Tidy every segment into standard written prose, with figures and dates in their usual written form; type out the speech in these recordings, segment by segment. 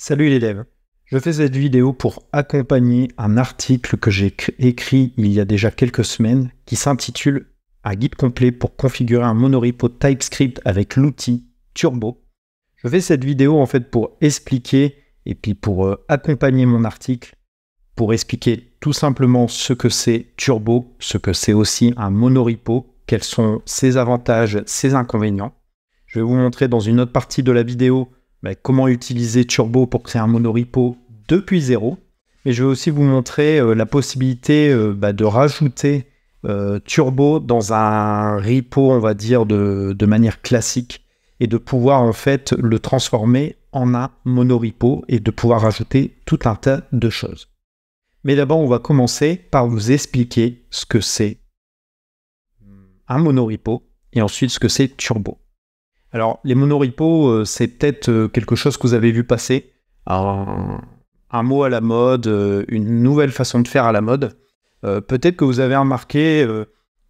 Salut l'élève, je fais cette vidéo pour accompagner un article que j'ai écrit il y a déjà quelques semaines qui s'intitule « Un guide complet pour configurer un monorepo TypeScript avec l'outil Turbo ». Je fais cette vidéo en fait pour expliquer et puis pour accompagner mon article, pour expliquer tout simplement ce que c'est Turbo, ce que c'est aussi un monorepo, quels sont ses avantages, ses inconvénients. Je vais vous montrer dans une autre partie de la vidéo comment utiliser Turbo pour créer un monorepo depuis zéro. Mais je vais aussi vous montrer la possibilité de rajouter Turbo dans un repo, on va dire, de manière classique et de pouvoir en fait le transformer en un monorepo et de pouvoir rajouter tout un tas de choses. Mais d'abord, on va commencer par vous expliquer ce que c'est un monorepo et ensuite ce que c'est Turbo. Alors, les monorepos, c'est peut-être quelque chose que vous avez vu passer, un mot à la mode, une nouvelle façon de faire à la mode. Peut-être que vous avez remarqué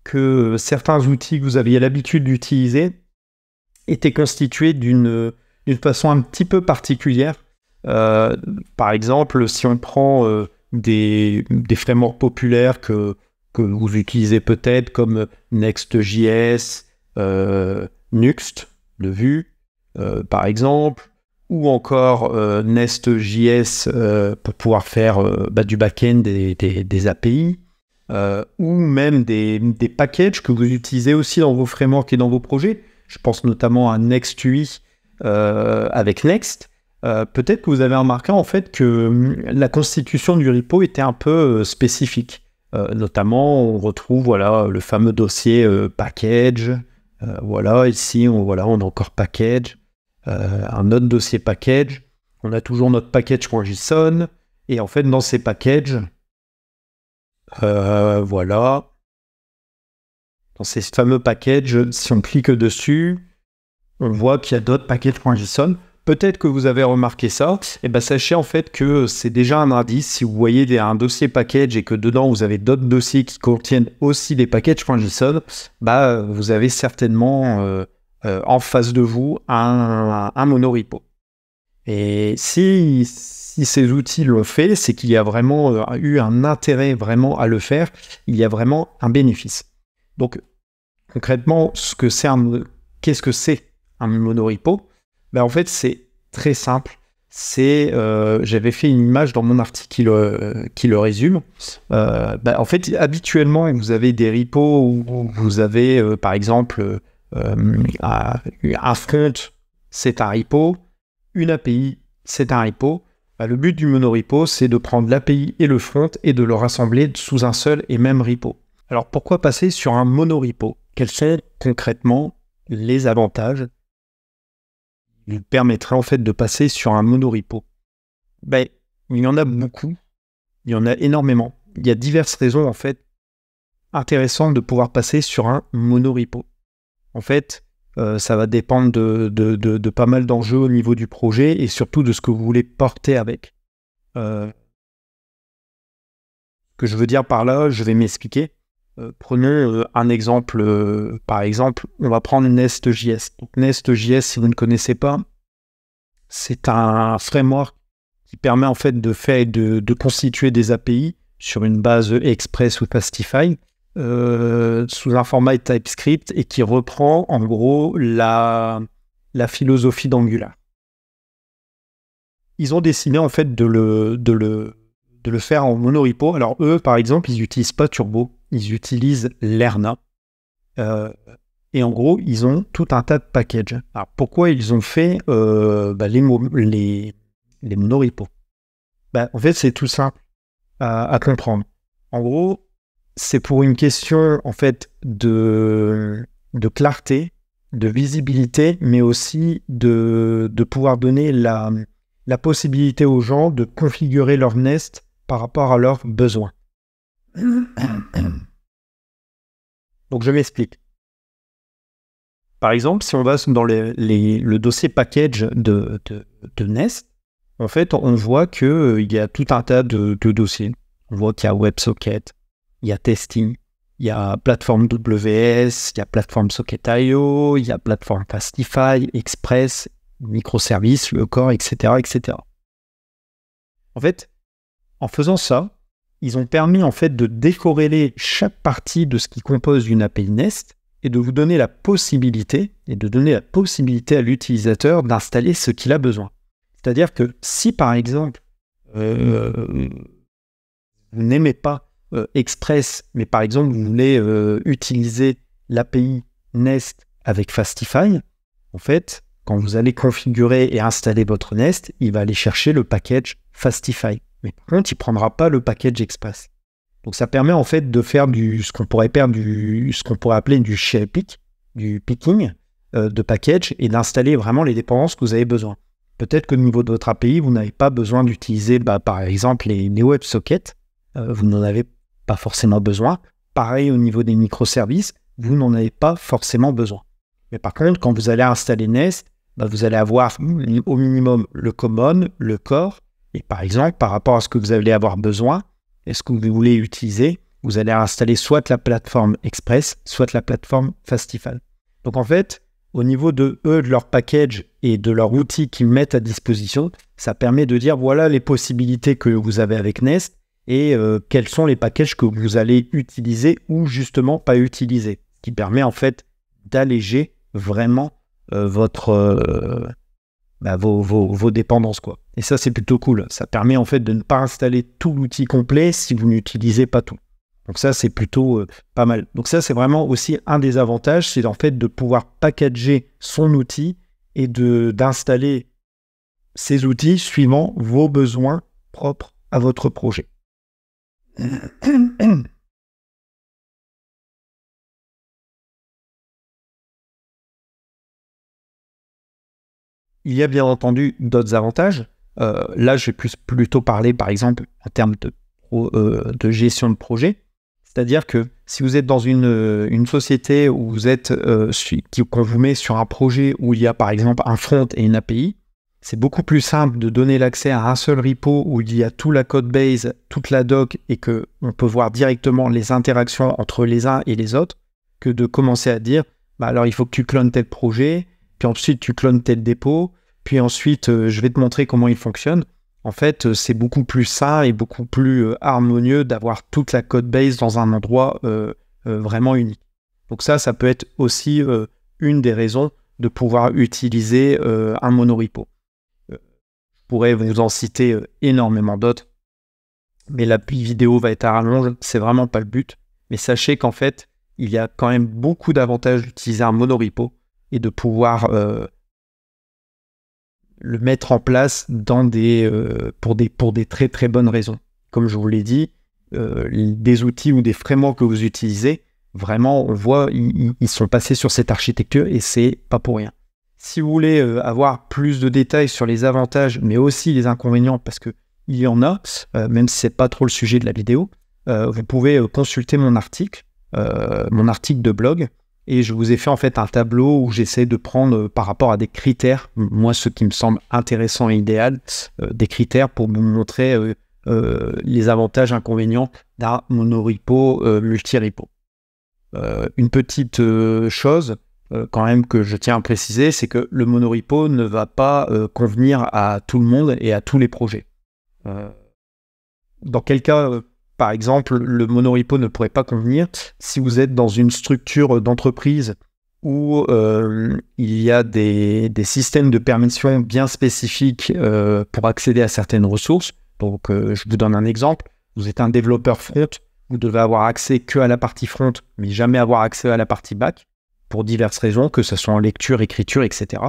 que certains outils que vous aviez l'habitude d'utiliser étaient constitués d'une façon un petit peu particulière. Par exemple, si on prend des frameworks populaires que vous utilisez peut-être, comme Next.js, Nuxt, de Vue, par exemple, ou encore Nest.js pour pouvoir faire du back-end des API, ou même des packages que vous utilisez aussi dans vos frameworks et dans vos projets. Je pense notamment à Next.ui avec Next. Peut-être que vous avez remarqué en fait que la constitution du repo était un peu spécifique. Notamment, on retrouve le fameux dossier package. Ici, on a encore package, un autre dossier package, on a toujours notre package.json, et en fait, dans ces packages, dans ces fameux packages, si on clique dessus, on voit qu'il y a d'autres packages.json. Peut-être que vous avez remarqué ça, et sachez en fait que c'est déjà un indice. Si vous voyez un dossier package et que dedans vous avez d'autres dossiers qui contiennent aussi des packages.json, vous avez certainement en face de vous un monorepo. Et si ces outils l'ont fait, c'est qu'il y a vraiment eu un intérêt vraiment à le faire, il y a vraiment un bénéfice. Donc concrètement, qu'est-ce que c'est un monorepo ? En fait, c'est très simple. J'avais fait une image dans mon article qui le résume. En fait, habituellement, vous avez des repos où vous avez, par exemple, un front, c'est un repo. Une API, c'est un repo. Le but du monorepo, c'est de prendre l'API et le front et de le rassembler sous un seul et même repo. Alors, pourquoi passer sur un monorepo ? Quels sont concrètement les avantages ? Il permettrait en fait de passer sur un monorepo. Il y en a beaucoup, il y en a énormément. Il y a diverses raisons en fait intéressantes de pouvoir passer sur un monorepo. En fait, ça va dépendre de pas mal d'enjeux au niveau du projet et surtout de ce que vous voulez porter avec. Ce que je veux dire par là, je vais m'expliquer. Prenons un exemple, par exemple, on va prendre Nest.js. Donc Nest.js, si vous ne connaissez pas, c'est un framework qui permet en fait de constituer des API sur une base Express ou Fastify sous un format TypeScript et qui reprend en gros la philosophie d'Angular. Ils ont décidé en fait de le faire en monorepo. Alors eux, par exemple, ils n'utilisent pas Turbo. Ils utilisent Lerna. Et en gros, ils ont tout un tas de packages. Alors, pourquoi ils ont fait les monorepos ? En fait, c'est tout simple à comprendre. En gros, c'est pour une question en fait de clarté, de visibilité, mais aussi de pouvoir donner la possibilité aux gens de configurer leur Nest par rapport à leurs besoins. Donc je m'explique. Par exemple, si on va dans le dossier package de Nest, en fait, on voit qu'il y a tout un tas de dossiers. On voit qu'il y a WebSocket, il y a Testing, il y a Platform WS, il y a Platform Socket.io, il y a Platform Fastify, Express, Microservices, le core, etc., etc. En fait, en faisant ça, ils ont permis en fait de décorréler chaque partie de ce qui compose une API Nest et de vous donner la possibilité, à l'utilisateur d'installer ce qu'il a besoin. C'est-à-dire que si par exemple, vous n'aimez pas Express, mais par exemple vous voulez utiliser l'API Nest avec Fastify, en fait, quand vous allez configurer et installer votre Nest, il va aller chercher le package Fastify. Mais par contre, il ne prendra pas le package Express. Donc ça permet en fait de faire ce qu'on pourrait appeler du cherry pick, du picking de package et d'installer vraiment les dépendances que vous avez besoin. Peut-être qu'au niveau de votre API, vous n'avez pas besoin d'utiliser par exemple les WebSockets, vous n'en avez pas forcément besoin. Pareil au niveau des microservices, vous n'en avez pas forcément besoin. Mais par contre, quand vous allez installer Nest, vous allez avoir au minimum le common, le core, et par exemple, par rapport à ce que vous allez avoir besoin, et ce que vous voulez utiliser, vous allez installer soit la plateforme Express, soit la plateforme Fastify. Donc en fait, au niveau de leur package et de leur outil qu'ils mettent à disposition, ça permet de dire voilà les possibilités que vous avez avec Nest et quels sont les packages que vous allez utiliser ou justement pas utiliser. Ce qui permet en fait d'alléger vraiment vos dépendances, quoi. Et ça, c'est plutôt cool. Ça permet en fait de ne pas installer tout l'outil complet si vous n'utilisez pas tout. Donc ça, c'est plutôt pas mal. Donc ça, c'est vraiment aussi un des avantages, c'est en fait de pouvoir packager son outil et d'installer ces outils suivant vos besoins propres à votre projet. Il y a bien entendu d'autres avantages. Là, je vais plutôt parler, par exemple, en termes de gestion de projet. C'est-à-dire que si vous êtes dans une société où vous êtes, qu'on vous met sur un projet où il y a, par exemple, un front et une API, c'est beaucoup plus simple de donner l'accès à un seul repo où il y a tout la code base, toute la doc et qu'on peut voir directement les interactions entre les uns et les autres que de commencer à dire alors il faut que tu clones tel projet, puis ensuite tu clones tel dépôt, puis ensuite je vais te montrer comment il fonctionne. En fait, c'est beaucoup plus sain et beaucoup plus harmonieux d'avoir toute la code base dans un endroit vraiment unique. Donc ça peut être aussi une des raisons de pouvoir utiliser un monorepo. Je pourrais vous en citer énormément d'autres, mais la vidéo va être à rallonge, c'est vraiment pas le but. Mais sachez qu'en fait, il y a quand même beaucoup d'avantages d'utiliser un monorepo et de pouvoir le mettre en place pour des très très bonnes raisons. Comme je vous l'ai dit, des outils ou des frameworks que vous utilisez, vraiment, on voit, ils sont passés sur cette architecture et c'est pas pour rien. Si vous voulez avoir plus de détails sur les avantages, mais aussi les inconvénients, parce qu'il y en a, même si c'est pas trop le sujet de la vidéo, vous pouvez consulter mon article de blog. Et je vous ai fait en fait un tableau où j'essaie de prendre par rapport à des critères, moi ce qui me semble intéressant et idéal, des critères pour vous montrer les avantages, inconvénients d'un monorepo, multi-repo. Une petite chose quand même que je tiens à préciser, c'est que le monorepo ne va pas convenir à tout le monde et à tous les projets. Dans quel cas par exemple, le monorepo ne pourrait pas convenir si vous êtes dans une structure d'entreprise où il y a des systèmes de permission bien spécifiques pour accéder à certaines ressources. Donc, je vous donne un exemple. Vous êtes un développeur front, vous devez avoir accès que à la partie front, mais jamais avoir accès à la partie back, pour diverses raisons, que ce soit en lecture, écriture, etc.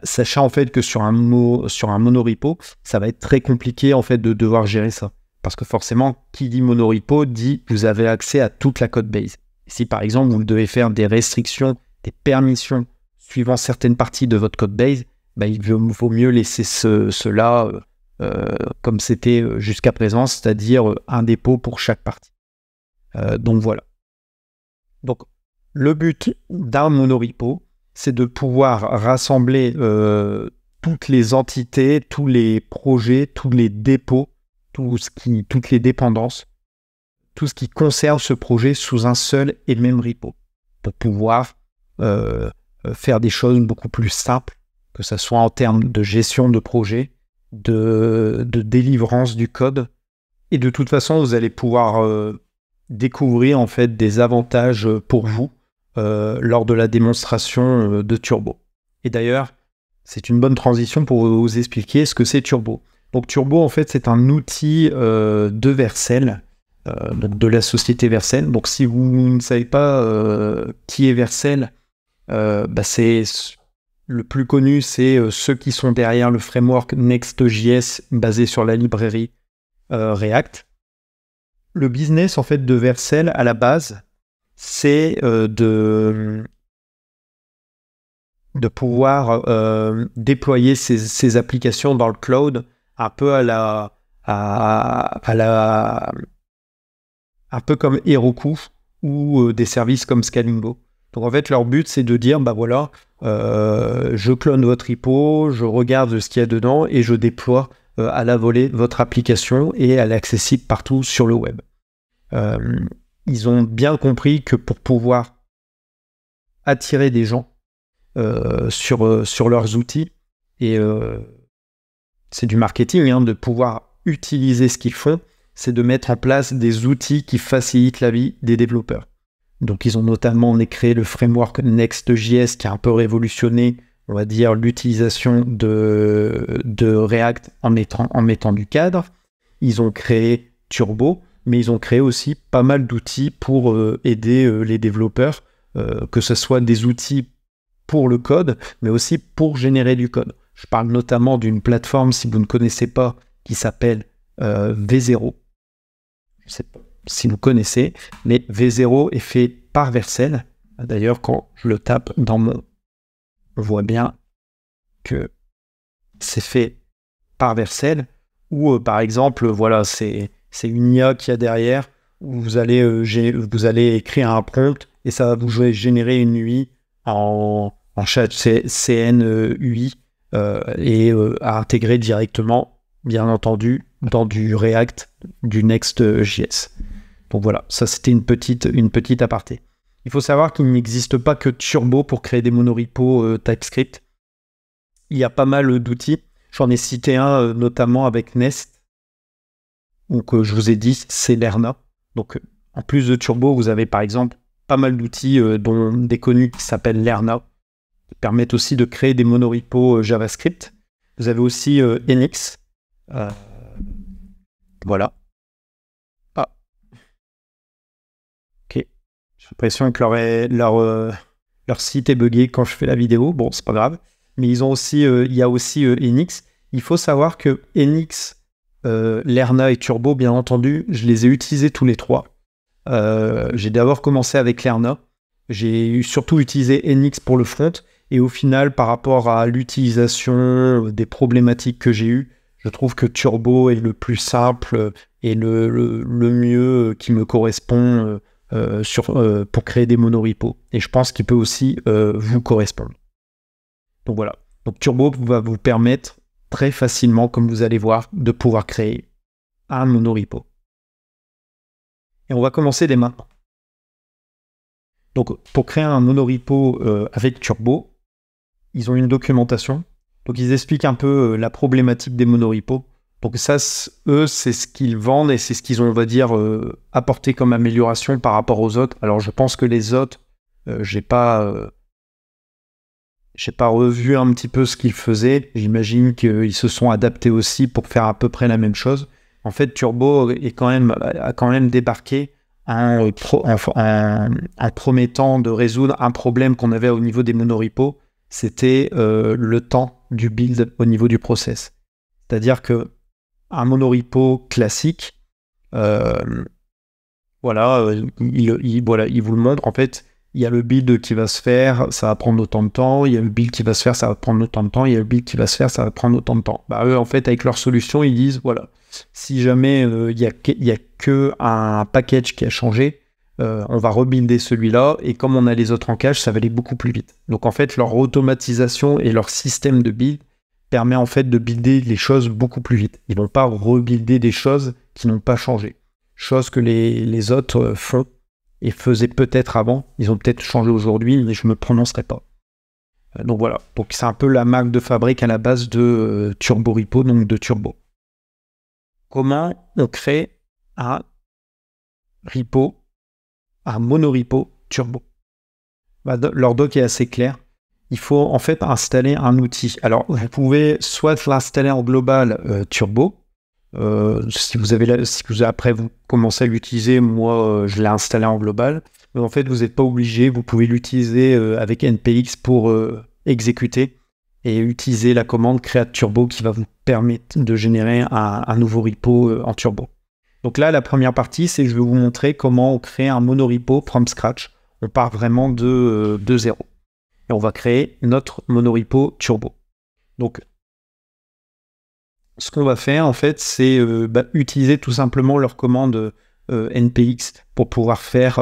Sachez en fait que sur un monorepo, ça va être très compliqué en fait de devoir gérer ça. Parce que forcément, qui dit monorepo dit vous avez accès à toute la code base. Si par exemple, vous devez faire des restrictions, des permissions suivant certaines parties de votre code base, il vaut mieux laisser cela comme c'était jusqu'à présent, c'est-à-dire un dépôt pour chaque partie. Donc voilà. Donc le but d'un monorepo, c'est de pouvoir rassembler toutes les entités, tous les projets, tous les dépôts, toutes les dépendances, tout ce qui concerne ce projet sous un seul et même repo, pour pouvoir faire des choses beaucoup plus simples, que ce soit en termes de gestion de projet de délivrance du code. Et de toute façon, vous allez pouvoir découvrir en fait des avantages pour vous lors de la démonstration de Turbo. Et d'ailleurs, c'est une bonne transition pour vous expliquer ce que c'est Turbo. Donc Turbo, en fait, c'est un outil de Vercel, donc de la société Vercel. Donc si vous ne savez pas qui est Vercel, c'est le plus connu, c'est ceux qui sont derrière le framework Next.js basé sur la librairie React. Le business en fait de Vercel à la base, c'est de pouvoir déployer ces applications dans le cloud un peu un peu comme Heroku ou des services comme Scalingo. Donc en fait leur but c'est de dire je clone votre repo, je regarde ce qu'il y a dedans et je déploie à la volée votre application et elle est accessible partout sur le web. Ils ont bien compris que pour pouvoir attirer des gens sur leurs outils, et c'est du marketing, de pouvoir utiliser ce qu'ils font, c'est de mettre en place des outils qui facilitent la vie des développeurs. Donc ils ont notamment créé le framework Next.js qui a un peu révolutionné, on va dire, l'utilisation de React en mettant du cadre. Ils ont créé Turbo, mais ils ont créé aussi pas mal d'outils pour aider les développeurs, que ce soit des outils pour le code, mais aussi pour générer du code. Je parle notamment d'une plateforme, si vous ne connaissez pas, qui s'appelle V0. Je ne sais pas si vous connaissez, mais V0 est fait par Vercel. D'ailleurs, quand je le tape on voit bien que c'est fait par Vercel, ou par exemple, voilà, c'est une IA qui a derrière, où vous allez écrire un prompt et ça va vous générer une UI en chat CN UI et à intégrer directement, bien entendu, dans du React, du Next.js. Donc voilà, ça c'était une petite aparté. Il faut savoir qu'il n'existe pas que Turbo pour créer des monorepos TypeScript. Il y a pas mal d'outils. J'en ai cité un notamment avec Nest. Donc je vous ai dit, c'est Lerna. Donc en plus de Turbo, vous avez par exemple pas mal d'outils dont des connus qui s'appellent Lerna, qui permettent aussi de créer des monorepos JavaScript. Vous avez aussi Enix. Voilà. Ah. Ok. J'ai l'impression que leur site est buggé quand je fais la vidéo. Bon, c'est pas grave. Mais il y a aussi Enix. Il faut savoir que Enix, Lerna et Turbo, bien entendu, je les ai utilisés tous les trois. J'ai d'abord commencé avec Lerna. J'ai surtout utilisé Enix pour le front. Et au final, par rapport à l'utilisation des problématiques que j'ai eues, je trouve que Turbo est le plus simple et le mieux qui me correspond pour créer des monorepos. Et je pense qu'il peut aussi vous correspondre. Donc voilà. Donc Turbo va vous permettre très facilement, comme vous allez voir, de pouvoir créer un monorepo. Et on va commencer dès maintenant. Donc pour créer un monorepo avec Turbo, ils ont une documentation. Donc ils expliquent un peu la problématique des monorepos. Donc ça, eux, c'est ce qu'ils vendent et c'est ce qu'ils ont, on va dire, apporté comme amélioration par rapport aux autres. Alors je pense que les autres, j'ai pas revu un petit peu ce qu'ils faisaient. J'imagine qu'ils se sont adaptés aussi pour faire à peu près la même chose. En fait, Turbo a quand même débarqué en promettant de résoudre un problème qu'on avait au niveau des monorepos. C'était le temps du build au niveau du process. C'est-à-dire que un monorepo classique, il vous le montre. En fait, il y a le build qui va se faire, ça va prendre autant de temps. Il y a le build qui va se faire, ça va prendre autant de temps. Il y a le build qui va se faire, ça va prendre autant de temps. Eux, en fait, avec leur solution, ils disent, voilà, si jamais il y a que un package qui a changé, on va rebuilder celui-là, et comme on a les autres en cache, ça va aller beaucoup plus vite. Donc en fait, leur automatisation et leur système de build permet en fait de builder les choses beaucoup plus vite. Ils ne vont pas rebuilder des choses qui n'ont pas changé. Chose que les autres font et faisaient peut-être avant. Ils ont peut-être changé aujourd'hui, mais je ne me prononcerai pas. Donc voilà, donc c'est un peu la marque de fabrique à la base de Turbo Repo, donc de Turbo. Comment on crée un repo, un monorepo Turbo? Leur doc est assez clair. Il faut en fait installer un outil. Alors, vous pouvez soit l'installer en global Turbo. Si vous après vous commencez à l'utiliser, moi je l'ai installé en global. Mais en fait, vous n'êtes pas obligé. Vous pouvez l'utiliser avec NPX pour exécuter et utiliser la commande create turbo qui va vous permettre de générer un nouveau repo en turbo. Donc là, la première partie, c'est que je vais vous montrer comment on crée un monorepo from scratch. On part vraiment de zéro. Et on va créer notre monorepo turbo. Donc, ce qu'on va faire, en fait, c'est utiliser tout simplement leur commande npx pour pouvoir faire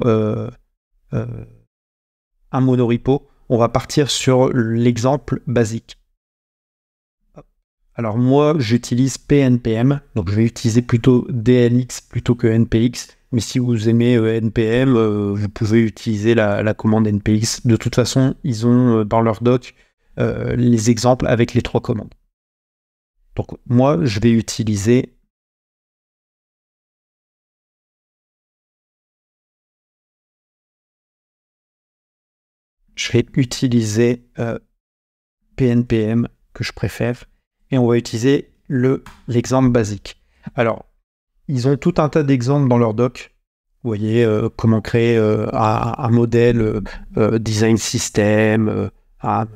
un monorepo. On va partir sur l'exemple basique. Alors moi, j'utilise pnpm, donc je vais utiliser plutôt dlx plutôt que npx. Mais si vous aimez npm, vous pouvez utiliser la commande npx. De toute façon, ils ont dans leur doc les exemples avec les 3 commandes. Donc moi, je vais utiliser pnpm que je préfère et on va utiliser l'exemple basique. Alors, ils ont tout un tas d'exemples dans leur doc. Vous voyez comment créer un modèle design system, un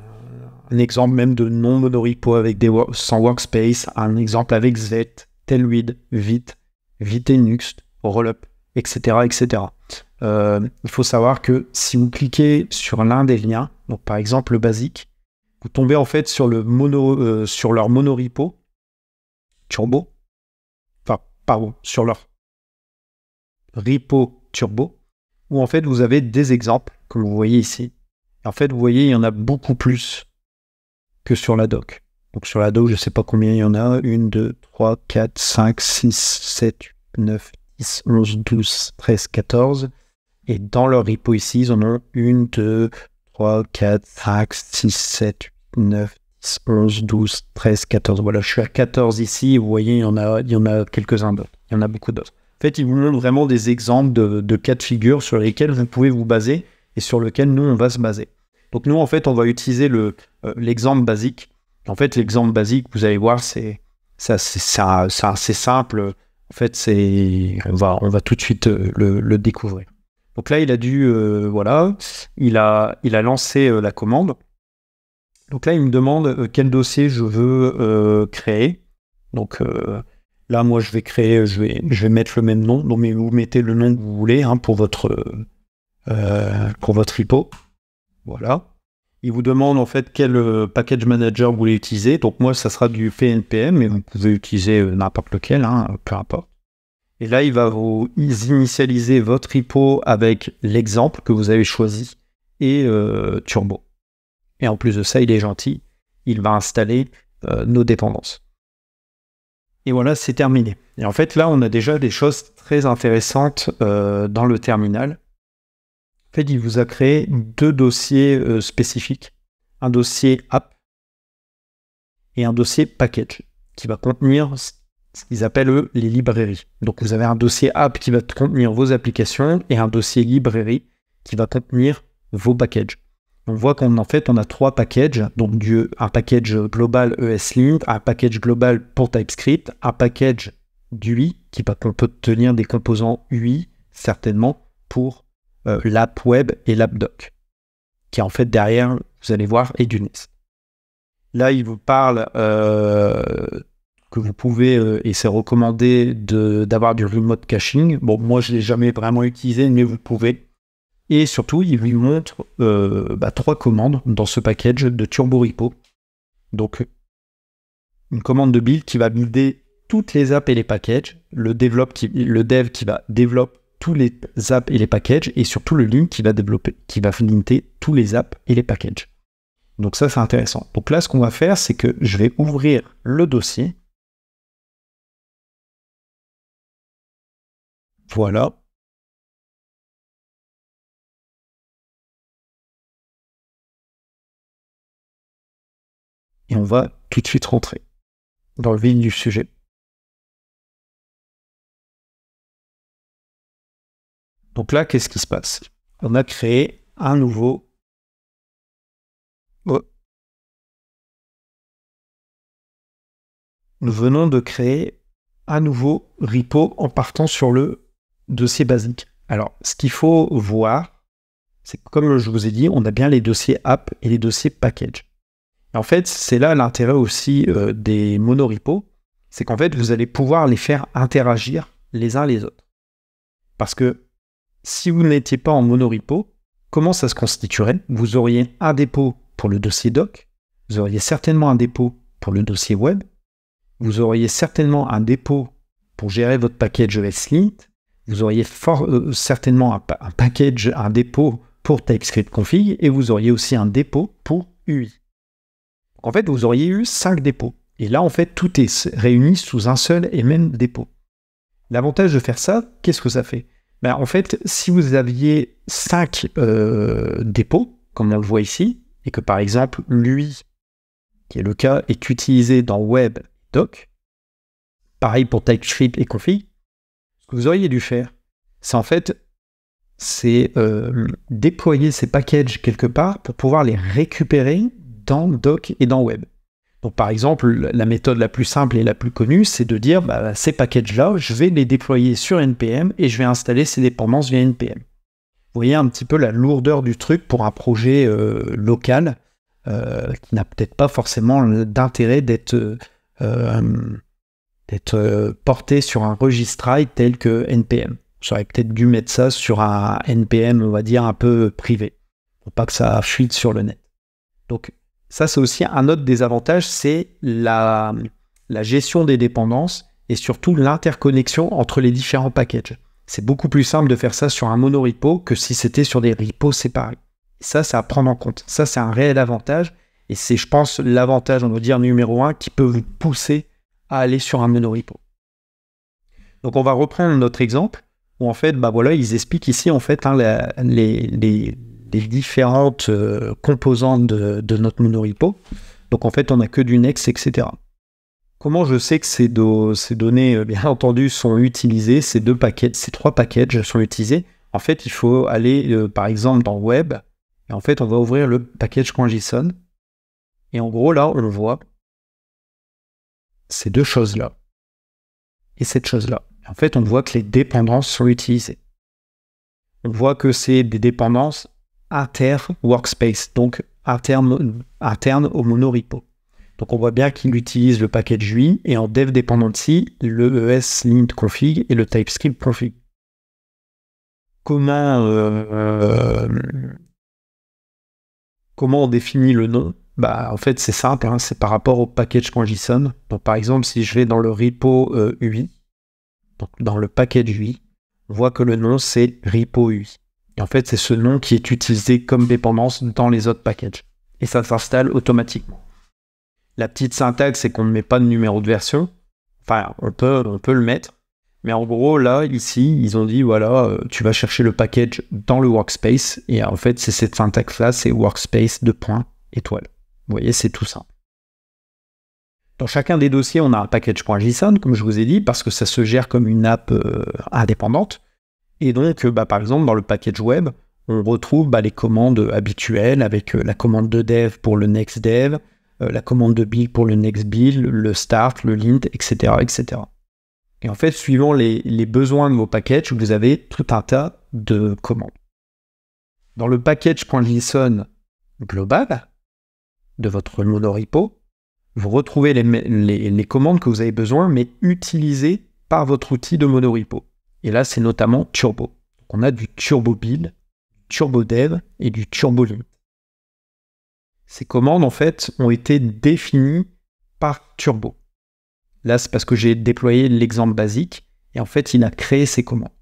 exemple même de non-monorepo avec sans workspace, un exemple avec Z, Tailwind, Vite, Vitenux, Rollup, etc. etc. Il faut savoir que si vous cliquez sur l'un des liens, donc par exemple le basique, vous tombez en fait sur leur monorepo Turbo, enfin pardon, sur leur repo Turbo, où en fait vous avez des exemples, comme vous voyez ici. Et en fait, vous voyez, il y en a beaucoup plus que sur la doc. Donc sur la doc, je ne sais pas combien il y en a. 1, 2, 3, 4, 5, 6, 7, 9, 10, 11, 12, 13, 14. Et dans leur repo ici, ils en ont 1, 2, 3, 4, 5, 6, 7, 9, 10, 11, 12, 13, 14. Voilà, je suis à 14 ici. Vous voyez, il y en a quelques-uns d'autres. Il y en a beaucoup d'autres. En fait, ils vous montrent vraiment des exemples de cas de figure sur lesquels vous pouvez vous baser et sur lesquels nous, on va se baser. Donc nous, en fait, on va utiliser l'exemple basique. En fait, l'exemple basique, vous allez voir, c'est assez simple. En fait, on va tout de suite le découvrir. Donc là, il a dû, voilà, il a lancé la commande. Donc là, il me demande quel dossier je veux créer. Donc là, moi, je vais mettre le même nom. Donc, mais vous mettez le nom que vous voulez pour votre repo. Voilà. Il vous demande en fait quel package manager vous voulez utiliser. Donc moi, ça sera du pnpm, mais vous pouvez utiliser n'importe lequel, peu importe. Et là, il va vous initialiser votre repo avec l'exemple que vous avez choisi et Turbo. Et en plus de ça, il est gentil. Il va installer nos dépendances. Et voilà, c'est terminé. Et en fait, là, on a déjà des choses très intéressantes dans le terminal. En fait, il vous a créé 2 dossiers spécifiques. Un dossier app et un dossier package qui va contenir ce qu'ils appellent eux les librairies. Donc vous avez un dossier app qui va contenir vos applications et un dossier librairie qui va contenir vos packages. On voit qu'en fait on a 3 packages, donc un package global ESLint, un package global pour TypeScript, un package d'UI qui va contenir des composants UI certainement pour l'app web et l'app doc, qui en fait derrière, vous allez voir, est du Nest. Là, il vous parle que vous pouvez, et c'est recommandé, d'avoir du remote caching. Bon, moi, je ne l'ai jamais vraiment utilisé, mais vous pouvez. Et surtout, il lui montre 3 commandes dans ce package de Turbo Repo. Donc, une commande de build qui va builder toutes les apps et les packages, le dev qui va développer tous les apps et les packages, et surtout le link qui va linker tous les apps et les packages. Donc ça, c'est intéressant. Donc là, ce qu'on va faire, c'est que je vais ouvrir le dossier. Voilà. Et on va tout de suite rentrer dans le vif du sujet. Donc là, qu'est-ce qui se passe? On a créé un nouveau... Nous venons de créer un nouveau repo en partant sur le dossier basique. Alors, ce qu'il faut voir, c'est que comme je vous ai dit, on a bien les dossiers app et les dossiers package. Et en fait, c'est là l'intérêt aussi des monorepos, c'est qu'en fait, vous allez pouvoir les faire interagir les uns les autres. Parce que si vous n'étiez pas en monorepo, comment ça se constituerait? Vous auriez un dépôt pour le dossier doc, vous auriez certainement un dépôt pour le dossier web, vous auriez certainement un dépôt pour gérer votre package ESLint, vous auriez certainement un dépôt pour TypeScript config, et vous auriez aussi un dépôt pour UI. En fait, vous auriez eu 5 dépôts. Et là, en fait, tout est réuni sous un seul et même dépôt. L'avantage de faire ça, qu'est-ce que ça fait? En fait, si vous aviez 5 dépôts, comme on le voit ici, et que par exemple, l'UI, qui est le cas, est utilisé dans Web Doc, pareil pour TypeScript et config, ce que vous auriez dû faire, c'est en fait, déployer ces packages quelque part pour pouvoir les récupérer dans Doc et dans Web. Donc par exemple, la méthode la plus simple et la plus connue, c'est de dire ces packages-là, je vais les déployer sur NPM et je vais installer ces dépendances via NPM. Vous voyez un petit peu la lourdeur du truc pour un projet local qui n'a peut-être pas forcément d'intérêt d'être porté sur un registrail tel que NPM. J'aurais peut-être dû mettre ça sur un NPM, on va dire, un peu privé, pour pas que ça fuite sur le net. Donc, ça, c'est aussi un autre désavantage, c'est la gestion des dépendances et surtout l'interconnexion entre les différents packages. C'est beaucoup plus simple de faire ça sur un monorepo que si c'était sur des repos séparés. Ça, c'est à prendre en compte. Ça, c'est un réel avantage et c'est, je pense, l'avantage, on va dire, numéro 1 qui peut vous pousser à aller sur un monorepo. Donc, on va reprendre notre exemple où, en fait, ils expliquent ici, en fait, les différentes composantes de notre monorepo. Donc en fait, on n'a que du next, etc. Comment je sais que ces données, bien entendu, sont utilisées, ces 3 packages sont utilisés? En fait, il faut aller, par exemple, dans Web, et en fait, on va ouvrir le package.json, et en gros, là, on voit ces deux choses-là, et cette chose-là. En fait, on voit que les dépendances sont utilisées. On voit que c'est des dépendances inter-workspace, donc interne au monorepo. Donc on voit bien qu'il utilise le package UI et en dev dependency, le ESLint config et le TypeScript config. Comment on définit le nom? En fait, c'est simple, c'est par rapport au package.json. Donc par exemple, si je vais dans le repo UI, donc dans le package UI, on voit que le nom c'est repo UI. Et en fait, c'est ce nom qui est utilisé comme dépendance dans les autres packages. Et ça s'installe automatiquement. La petite syntaxe, c'est qu'on ne met pas de numéro de version. Enfin, on peut le mettre. Mais en gros, là, ici, ils ont dit, voilà, tu vas chercher le package dans le workspace. Et en fait, c'est cette syntaxe-là, c'est workspace : étoile. Vous voyez, c'est tout simple. Dans chacun des dossiers, on a un package.json, comme je vous ai dit, parce que ça se gère comme une app indépendante. Et donc, par exemple, dans le package web, on retrouve les commandes habituelles avec la commande de dev pour le next dev, la commande de build pour le next build, le start, le lint, etc., etc. Et en fait, suivant les besoins de vos packages, vous avez tout un tas de commandes. Dans le package.json global de votre monorepo, vous retrouvez les commandes que vous avez besoin, mais utilisées par votre outil de monorepo. Et là, c'est notamment Turbo. Donc, on a du Turbo Build, Turbo Dev et du Turbo Lint. Ces commandes, en fait, ont été définies par Turbo. Là, c'est parce que j'ai déployé l'exemple basique et en fait, il a créé ces commandes.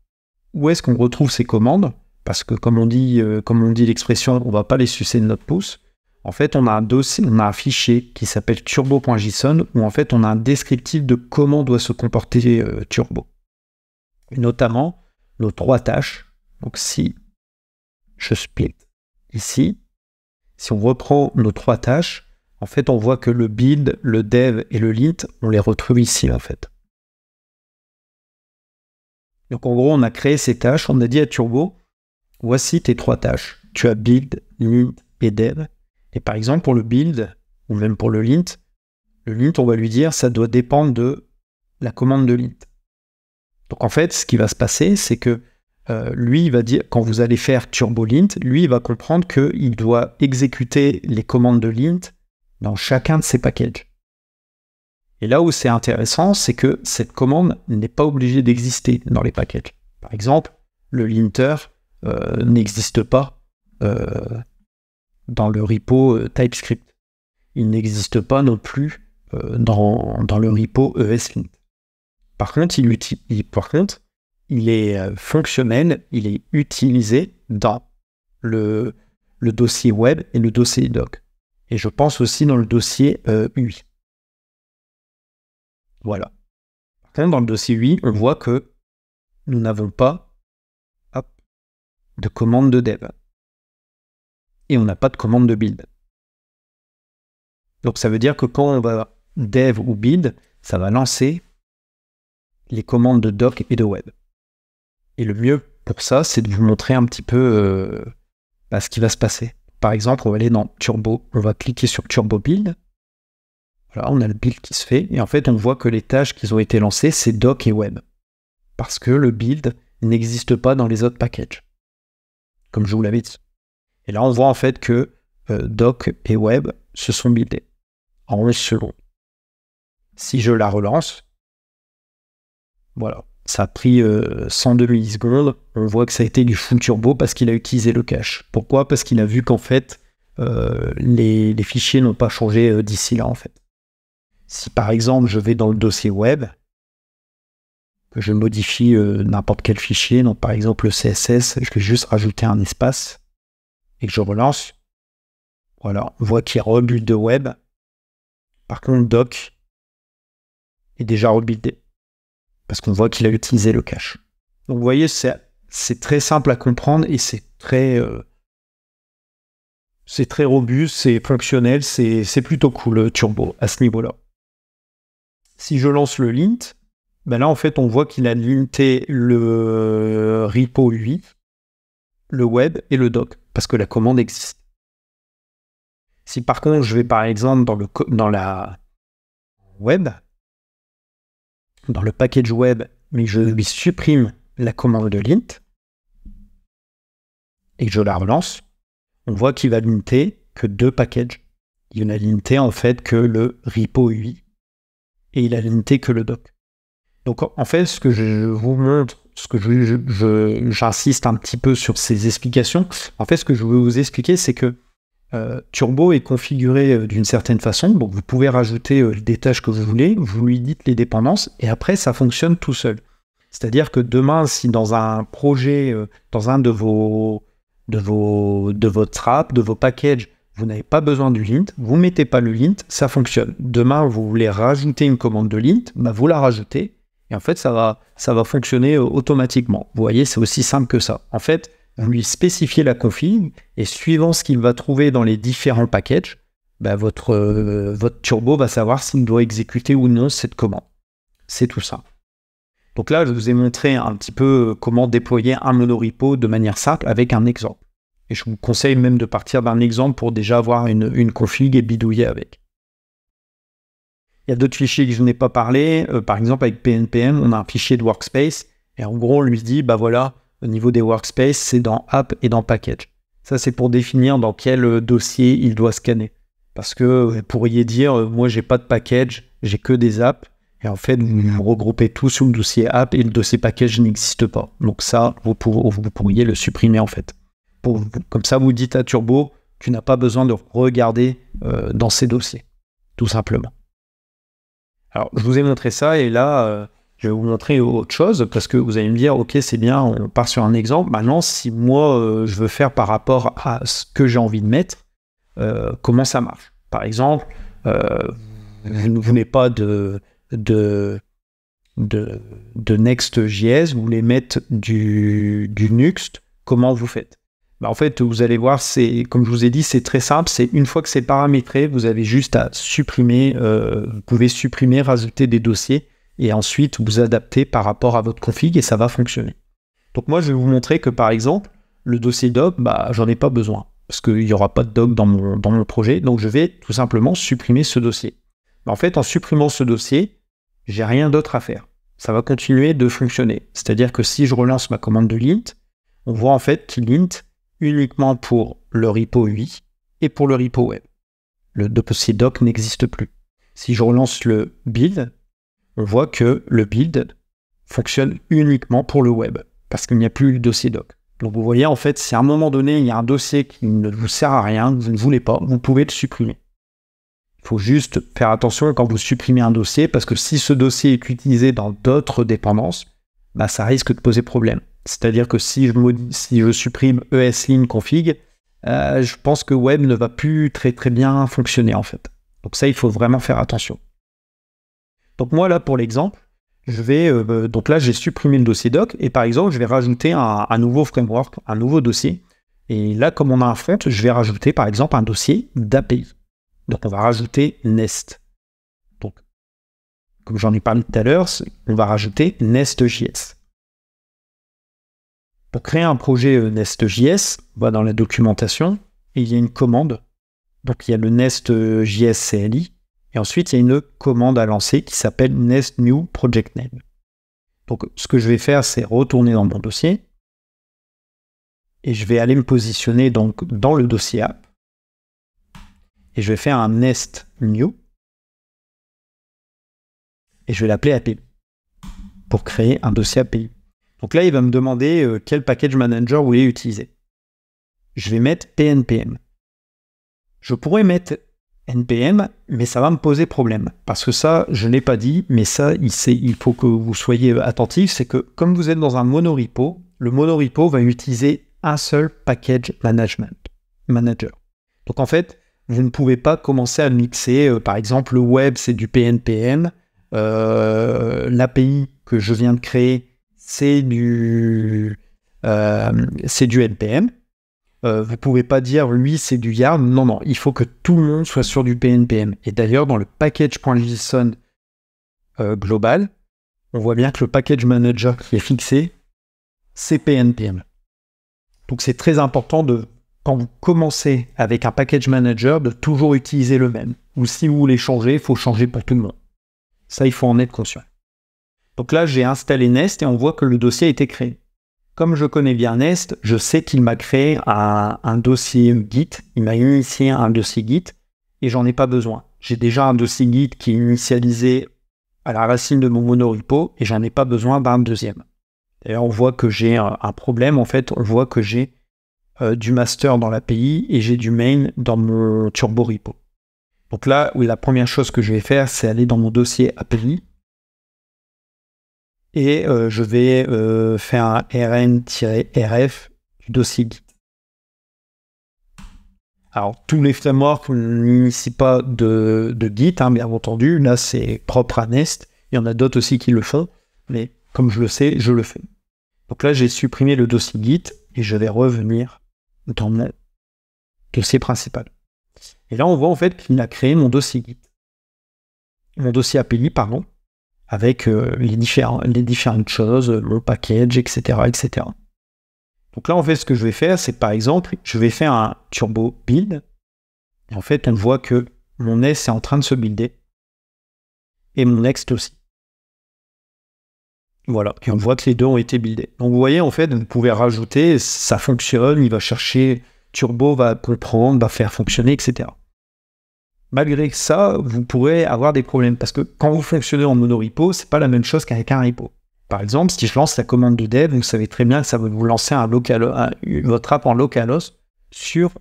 Où est-ce qu'on retrouve ces commandes? Parce que, comme on dit l'expression, on ne va pas les sucer de notre pouce. En fait, on a un dossier, on a un fichier qui s'appelle turbo.json où en fait, on a un descriptif de comment doit se comporter Turbo. Et notamment nos 3 tâches. Donc si je split ici, si on reprend nos 3 tâches, en fait, on voit que le build, le dev et le lint, on les retrouve ici, en fait. Donc, en gros, on a créé ces tâches. On a dit à Turbo, voici tes 3 tâches. Tu as build, lint et dev. Et par exemple, pour le build, ou même pour le lint, on va lui dire, ça doit dépendre de la commande de lint. Donc, en fait, ce qui va se passer, c'est que lui, il va dire, quand vous allez faire turbo lint, lui, il va comprendre qu'il doit exécuter les commandes de lint dans chacun de ses packages. Et là où c'est intéressant, c'est que cette commande n'est pas obligée d'exister dans les packages. Par exemple, le linter n'existe pas dans le repo TypeScript. Il n'existe pas non plus dans le repo ESLint. Par contre, il est fonctionnel, il est utilisé dans le dossier web et le dossier doc. Et je pense aussi dans le dossier UI. Voilà. Par contre, dans le dossier UI, on voit que nous n'avons pas de commande de dev. Et on n'a pas de commande de build. Donc ça veut dire que quand on va dev ou build, ça va lancer les commandes de doc et de web. Et le mieux pour ça, c'est de vous montrer un petit peu ce qui va se passer. Par exemple, on va aller dans Turbo, on va cliquer sur Turbo Build. Voilà, on a le build qui se fait, et en fait, on voit que les tâches qui ont été lancées, c'est doc et web. Parce que le build n'existe pas dans les autres packages. Comme je vous l'avais dit. Et là, on voit en fait que doc et web se sont buildés en 11 secondes. Si je la relance, voilà. Ça a pris 102 millisecondes. On voit que ça a été du full turbo parce qu'il a utilisé le cache. Pourquoi ? Parce qu'il a vu qu'en fait, les fichiers n'ont pas changé d'ici là, en fait. Si par exemple, je vais dans le dossier web, que je modifie n'importe quel fichier, donc par exemple le CSS, je vais juste rajouter un espace et que je relance, voilà, on voit qu'il y a rebuild de web. Par contre, doc est déjà rebuildé. Parce qu'on voit qu'il a utilisé le cache. Donc vous voyez, c'est très simple à comprendre et c'est très robuste, c'est fonctionnel, c'est plutôt cool Turbo à ce niveau-là. Si je lance le lint, ben là en fait on voit qu'il a linté le repo UI, le web et le doc, parce que la commande existe. Si par contre je vais par exemple dans la web, dans le package web, mais je lui supprime la commande de lint et que je la relance, on voit qu'il va linter que 2 packages. Il n'a linté en fait que le repo UI et il a linté que le doc. Donc en fait, ce que je vous montre, ce que j'insiste un petit peu sur ces explications, en fait ce que je veux vous expliquer, c'est que Turbo est configuré d'une certaine façon, donc vous pouvez rajouter des tâches que vous voulez, vous lui dites les dépendances, et après ça fonctionne tout seul. C'est-à-dire que demain, si dans un projet, dans un de votre app, de vos packages, vous n'avez pas besoin du lint, vous ne mettez pas le lint, ça fonctionne. Demain, vous voulez rajouter une commande de lint, vous la rajoutez, et en fait ça va fonctionner automatiquement. Vous voyez, c'est aussi simple que ça. En fait, vous lui spécifiez la config, et suivant ce qu'il va trouver dans les différents packages, votre turbo va savoir s'il doit exécuter ou non cette commande. C'est tout ça. Donc là, je vous ai montré un petit peu comment déployer un monorepo de manière simple avec un exemple. Et je vous conseille même de partir d'un exemple pour déjà avoir une config et bidouiller avec. Il y a d'autres fichiers que je n'ai pas parlé. Par exemple, avec PNPM, on a un fichier de workspace, et en gros, on lui dit, voilà, au niveau des workspaces, c'est dans App et dans Package. Ça, c'est pour définir dans quel dossier il doit scanner. Parce que vous pourriez dire, moi, j'ai pas de package, j'ai que des apps. Et en fait, vous regroupez tout sous le dossier App et le dossier Package n'existe pas. Donc ça, vous pourriez le supprimer, en fait. Comme ça, vous dites à Turbo, tu n'as pas besoin de regarder dans ces dossiers. Tout simplement. Alors, je vous ai montré ça, et là... je vais vous montrer autre chose, parce que vous allez me dire, ok, c'est bien, on part sur un exemple. Maintenant, si moi, je veux faire par rapport à ce que j'ai envie de mettre, comment ça marche ? Par exemple, vous ne voulez pas de Next.js, vous voulez mettre du Nuxt, comment vous faites ? Bah, en fait, vous allez voir, comme je vous ai dit, c'est très simple. C'est une fois que c'est paramétré, vous avez juste à supprimer. Vous pouvez supprimer, rajouter des dossiers et ensuite vous adapter par rapport à votre config et ça va fonctionner. Donc moi, je vais vous montrer que par exemple, le dossier doc, bah, j'en ai pas besoin parce qu'il n'y aura pas de doc dans mon projet. Donc je vais tout simplement supprimer ce dossier. En fait, en supprimant ce dossier, j'ai rien d'autre à faire. Ça va continuer de fonctionner. C'est-à-dire que si je relance ma commande de lint, on voit en fait lint uniquement pour le repo UI et pour le repo web. Le dossier doc n'existe plus. Si je relance le build, on voit que le build fonctionne uniquement pour le web parce qu'il n'y a plus le dossier doc. Donc vous voyez, en fait, si à un moment donné, il y a un dossier qui ne vous sert à rien, vous ne voulez pas, vous pouvez le supprimer. Il faut juste faire attention quand vous supprimez un dossier parce que si ce dossier est utilisé dans d'autres dépendances, bah, ça risque de poser problème. C'est-à-dire que si je supprime ESLint config, je pense que web ne va plus très très bien fonctionner en fait. Donc ça, il faut vraiment faire attention. Donc moi là, pour l'exemple, donc là j'ai supprimé le dossier doc et par exemple, je vais rajouter un nouveau framework, un nouveau dossier. Et là, comme on a un front, je vais rajouter par exemple un dossier d'API. Donc on va rajouter Nest. Donc, comme j'en ai parlé tout à l'heure, on va rajouter Nest.js. Pour créer un projet Nest.js, on va dans la documentation et il y a une commande. Donc il y a le Nest.js CLI et ensuite il y a une commande à lancer qui s'appelle Nest New Project Name. Donc ce que je vais faire, c'est retourner dans mon dossier et je vais aller me positionner donc dans le dossier app et je vais faire un Nest New et je vais l'appeler API pour créer un dossier API. Donc là, il va me demander quel package manager vous voulez utiliser. Je vais mettre PNPM. Je pourrais mettre NPM, mais ça va me poser problème. Parce que ça, je ne l'ai pas dit, mais ça, il faut que vous soyez attentifs. C'est que comme vous êtes dans un monorepo, le monorepo va utiliser un seul package manager. Donc en fait, vous ne pouvez pas commencer à mixer, par exemple, le web, c'est du PNPM, l'API que je viens de créer, c'est du NPM. Vous ne pouvez pas dire, lui, c'est du Yarn. Non, il faut que tout le monde soit sur du PNPM. Et d'ailleurs, dans le package.json global, on voit bien que le package manager qui est fixé, c'est PNPM. Donc, c'est très important quand vous commencez avec un package manager, de toujours utiliser le même. Ou si vous voulez changer, il faut changer pour tout le monde. Ça, il faut en être conscient. Donc là, j'ai installé Nest et on voit que le dossier a été créé. Comme je connais bien Nest, je sais qu'il m'a créé un dossier Git, il m'a initié un dossier Git et j'en ai pas besoin. J'ai déjà un dossier Git qui est initialisé à la racine de mon monorepo et j'en ai pas besoin d'un deuxième. D'ailleurs, on voit que j'ai un problème, en fait, on voit que j'ai du master dans l'API et j'ai du main dans mon turbo repo. Donc là, oui, la première chose que je vais faire, c'est aller dans mon dossier API et je vais faire un rn-rf du dossier Git. Alors, tous les frameworks n'initient pas de Git, bien entendu. Là, c'est propre à Nest. Il y en a d'autres aussi qui le font, mais comme je le sais, je le fais. Donc là, j'ai supprimé le dossier Git et je vais revenir dans mon dossier principal. Et là, on voit en fait qu'il a créé mon dossier Git. Mon dossier API, pardon, avec les différentes choses, mon package, etc., etc. Donc là, en fait, ce que je vais faire, c'est par exemple, je vais faire un turbo build. Et en fait, on voit que mon Nest est en train de se builder. Et mon Next aussi. Voilà. Et on voit que les deux ont été buildés. Donc vous voyez, en fait, vous pouvez rajouter, ça fonctionne, il va chercher, Turbo va comprendre, va faire fonctionner, etc. Malgré ça, vous pourrez avoir des problèmes. Parce que quand vous fonctionnez en monorepo, c'est pas la même chose qu'avec un repo. Par exemple, si je lance la commande de dev, vous savez très bien que ça va vous lancer votre app en localhost sur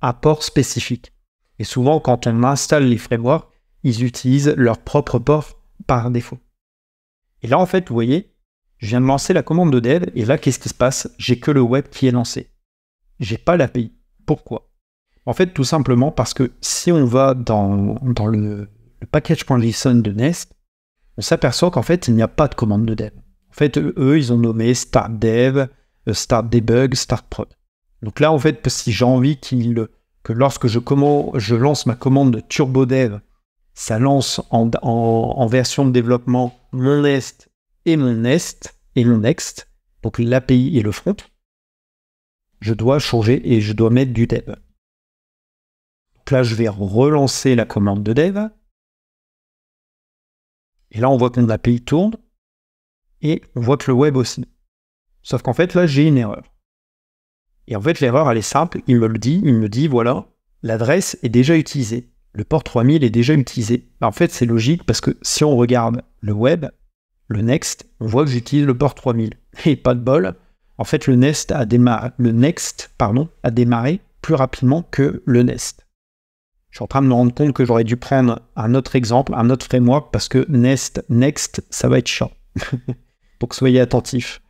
un port spécifique. Et souvent, quand on installe les frameworks, ils utilisent leur propre port par défaut. Et là, en fait, vous voyez, je viens de lancer la commande de dev, et là, qu'est-ce qui se passe? J'ai que le web qui est lancé. J'ai pas l'API. Pourquoi? En fait, tout simplement parce que si on va dans le package.json de Nest, on s'aperçoit qu'en fait, il n'y a pas de commande de dev. En fait, eux, ils ont nommé start dev, start debug, start prod. Donc là, en fait, si j'ai envie que lorsque je lance ma commande de TurboDev, ça lance en version de développement mon Nest et mon Next, donc l'API et le front, je dois changer et je dois mettre du dev. Donc là, je vais relancer la commande de dev. Et là, on voit que mon API tourne et on voit que le web aussi. Sauf qu'en fait, là, j'ai une erreur. Et en fait, l'erreur, elle est simple. Il me dit, voilà, l'adresse est déjà utilisée. Le port 3000 est déjà utilisé. En fait, c'est logique parce que si on regarde le web, le Next, on voit que j'utilise le port 3000. Et pas de bol, en fait, le Next a démarré plus rapidement que le Nest. Je suis en train de me rendre compte que j'aurais dû prendre un autre exemple, un autre framework, parce que Next, ça va être chiant. Donc, soyez attentifs.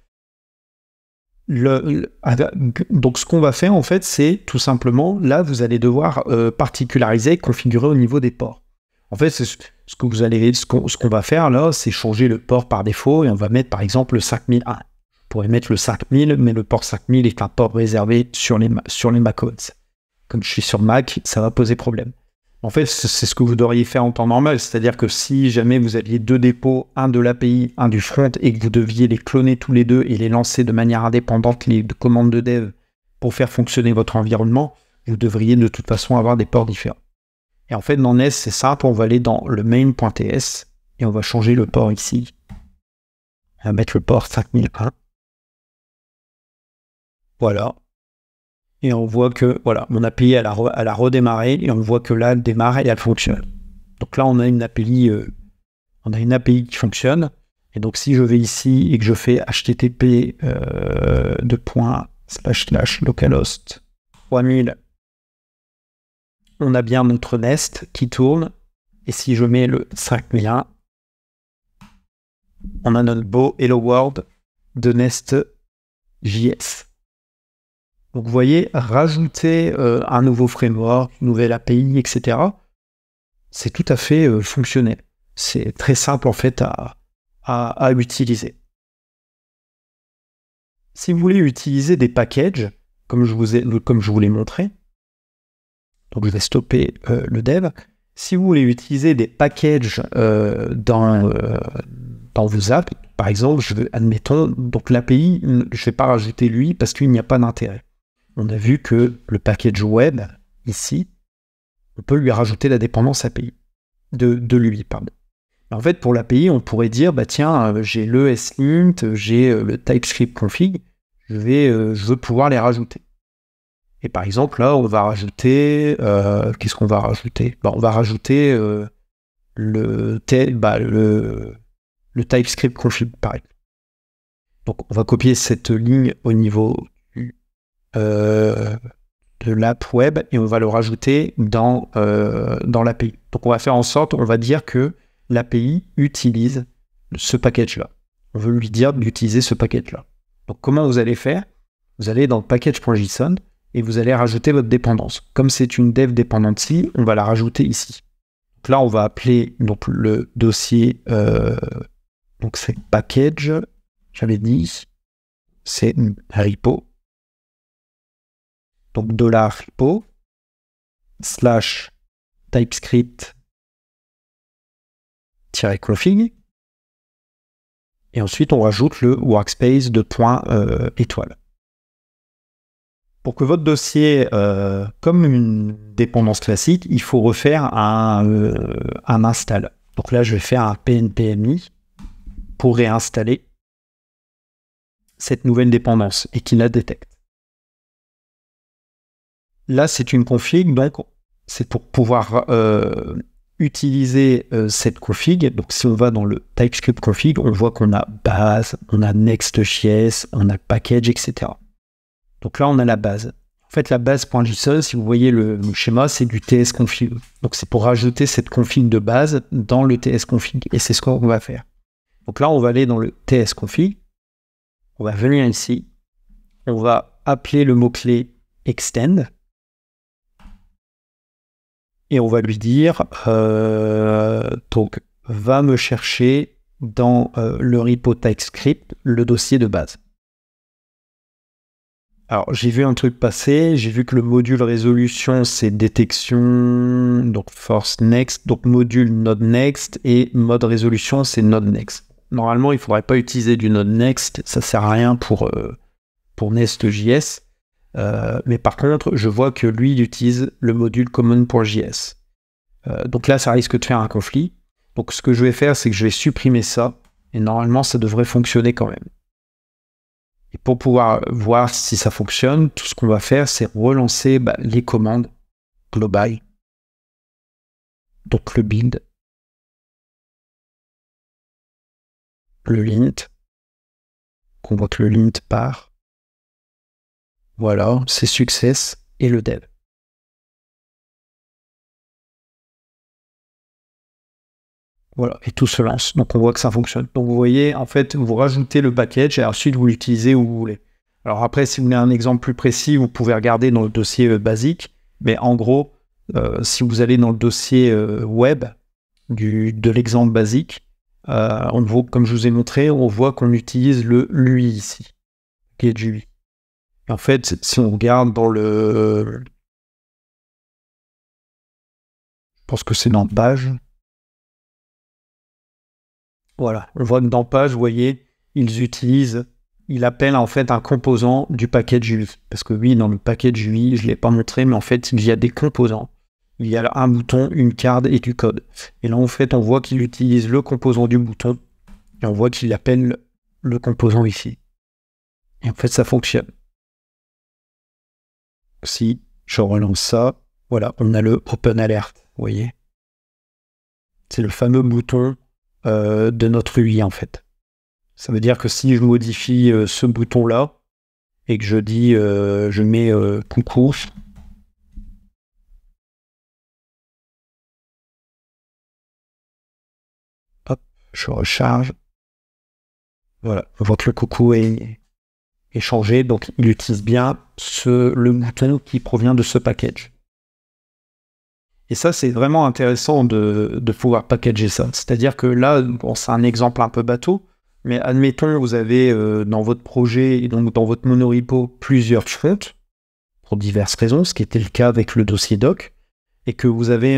Donc, ce qu'on va faire, en fait, c'est tout simplement, là, vous allez devoir particulariser, configurer au niveau des ports. En fait, ce qu'on va faire, là, c'est changer le port par défaut, et on va mettre, par exemple, le 5001. On pourrait mettre le 5000, mais le port 5000 est un port réservé sur les macOS. Comme je suis sur Mac, ça va poser problème. En fait, c'est ce que vous devriez faire en temps normal, c'est-à-dire que si jamais vous aviez deux dépôts, un de l'API, un du front, et que vous deviez les cloner tous les deux et les lancer de manière indépendante, les commandes de dev, pour faire fonctionner votre environnement, vous devriez de toute façon avoir des ports différents. Et en fait, dans Nest, c'est simple, on va aller dans le main.ts, et on va changer le port ici. On va mettre le port 5001. Voilà. Et on voit que voilà, mon API elle a redémarré et on voit que là elle démarre et elle fonctionne. Donc là on a une API qui fonctionne. Et donc si je vais ici et que je fais http localhost 3000, on a bien notre Nest qui tourne. Et si je mets le 5001, on a notre beau Hello World de Nest.js. Donc vous voyez, rajouter un nouveau framework, une nouvelle API, etc., c'est tout à fait fonctionnel. C'est très simple en fait à utiliser. Si vous voulez utiliser des packages, comme je vous l'ai montré, donc je vais stopper le dev. Si vous voulez utiliser des packages dans vos apps, par exemple, admettons, donc l'API, je ne vais pas rajouter lui parce qu'il n'y a pas d'intérêt. On a vu que le package web, ici, on peut lui rajouter la dépendance API de lui, pardon. En fait, pour l'API, on pourrait dire, bah tiens, j'ai le ESLint, j'ai le TypeScript config, je veux pouvoir les rajouter. Et par exemple, là, on va rajouter, qu'est-ce qu'on va rajouter ? On va rajouter le TypeScript config, pareil. Donc, on va copier cette ligne au niveau de l'app web et on va le rajouter dans l'API. Donc on va faire en sorte, on va dire que l'API utilise ce package-là. On veut lui dire d'utiliser ce package-là. Donc comment vous allez faire ? Vous allez dans le package.json et vous allez rajouter votre dépendance. Comme c'est une dev dependency, on va la rajouter ici. Donc là, on va appeler donc, le dossier, donc c'est package, j'avais dit, c'est repo. Donc $repo / TypeScript-config. Et ensuite, on rajoute le workspace de point étoile. Pour que votre dossier, comme une dépendance classique, il faut refaire un install. Donc là, je vais faire un pnpmi pour réinstaller cette nouvelle dépendance et qu'il la détecte. Là, c'est une config, donc c'est pour pouvoir utiliser cette config. Donc, si on va dans le TypeScript config, on voit qu'on a base, on a Next.js, on a package, etc. Donc là, on a la base. En fait, la base.json, si vous voyez le schéma, c'est du tsconfig. Donc, c'est pour rajouter cette config de base dans le tsconfig. Et c'est ce qu'on va faire. Donc là, on va aller dans le tsconfig. On va venir ici. On va appeler le mot-clé extend. Et on va lui dire, donc, va me chercher dans le repo TypeScript le dossier de base. Alors, j'ai vu un truc passer, j'ai vu que le module résolution, c'est détection, donc force next, donc module node next, et mode résolution, c'est node next. Normalement, il ne faudrait pas utiliser du node next, ça sert à rien pour Nest.js, mais par contre, je vois que lui, il utilise le module common.js. Donc là, ça risque de faire un conflit. Donc ce que je vais faire, c'est que je vais supprimer ça, et normalement, ça devrait fonctionner quand même. Et pour pouvoir voir si ça fonctionne, tout ce qu'on va faire, c'est relancer les commandes globales. Donc le build, le lint, qu'on voit que le lint part. Voilà, c'est success et le dev. Voilà, et tout se lance. Donc on voit que ça fonctionne. Donc vous voyez, en fait, vous rajoutez le package et ensuite vous l'utilisez où vous voulez. Alors après, si vous voulez un exemple plus précis, vous pouvez regarder dans le dossier basique. Mais en gros, si vous allez dans le dossier web de l'exemple basique, on voit, comme je vous ai montré, on voit qu'on utilise le lui ici, qui est du lui. En fait, si on regarde dans le... Je pense que c'est dans page. Voilà, on voit que dans page, vous voyez, il appelle en fait un composant du package UI. Parce que oui, dans le package UI, je ne l'ai pas montré, mais en fait, il y a des composants. Il y a un bouton, une carte et du code. Et là, en fait, on voit qu'il utilise le composant du bouton et on voit qu'il appelle le composant ici. Et en fait, ça fonctionne. Si je relance ça, voilà, on a le Open Alert, vous voyez. C'est le fameux bouton de notre UI, en fait. Ça veut dire que si je modifie ce bouton-là et que je dis, je mets coucou, hop, je recharge. Voilà, on voit que le coucou est changé, donc il utilise bien le bouton qui provient de ce package. Et ça, c'est vraiment intéressant de pouvoir packager ça. C'est-à-dire que là, bon, c'est un exemple un peu bateau, mais admettons, vous avez dans votre projet et donc dans votre monorepo plusieurs fronts, pour diverses raisons, ce qui était le cas avec le dossier doc, et que vous avez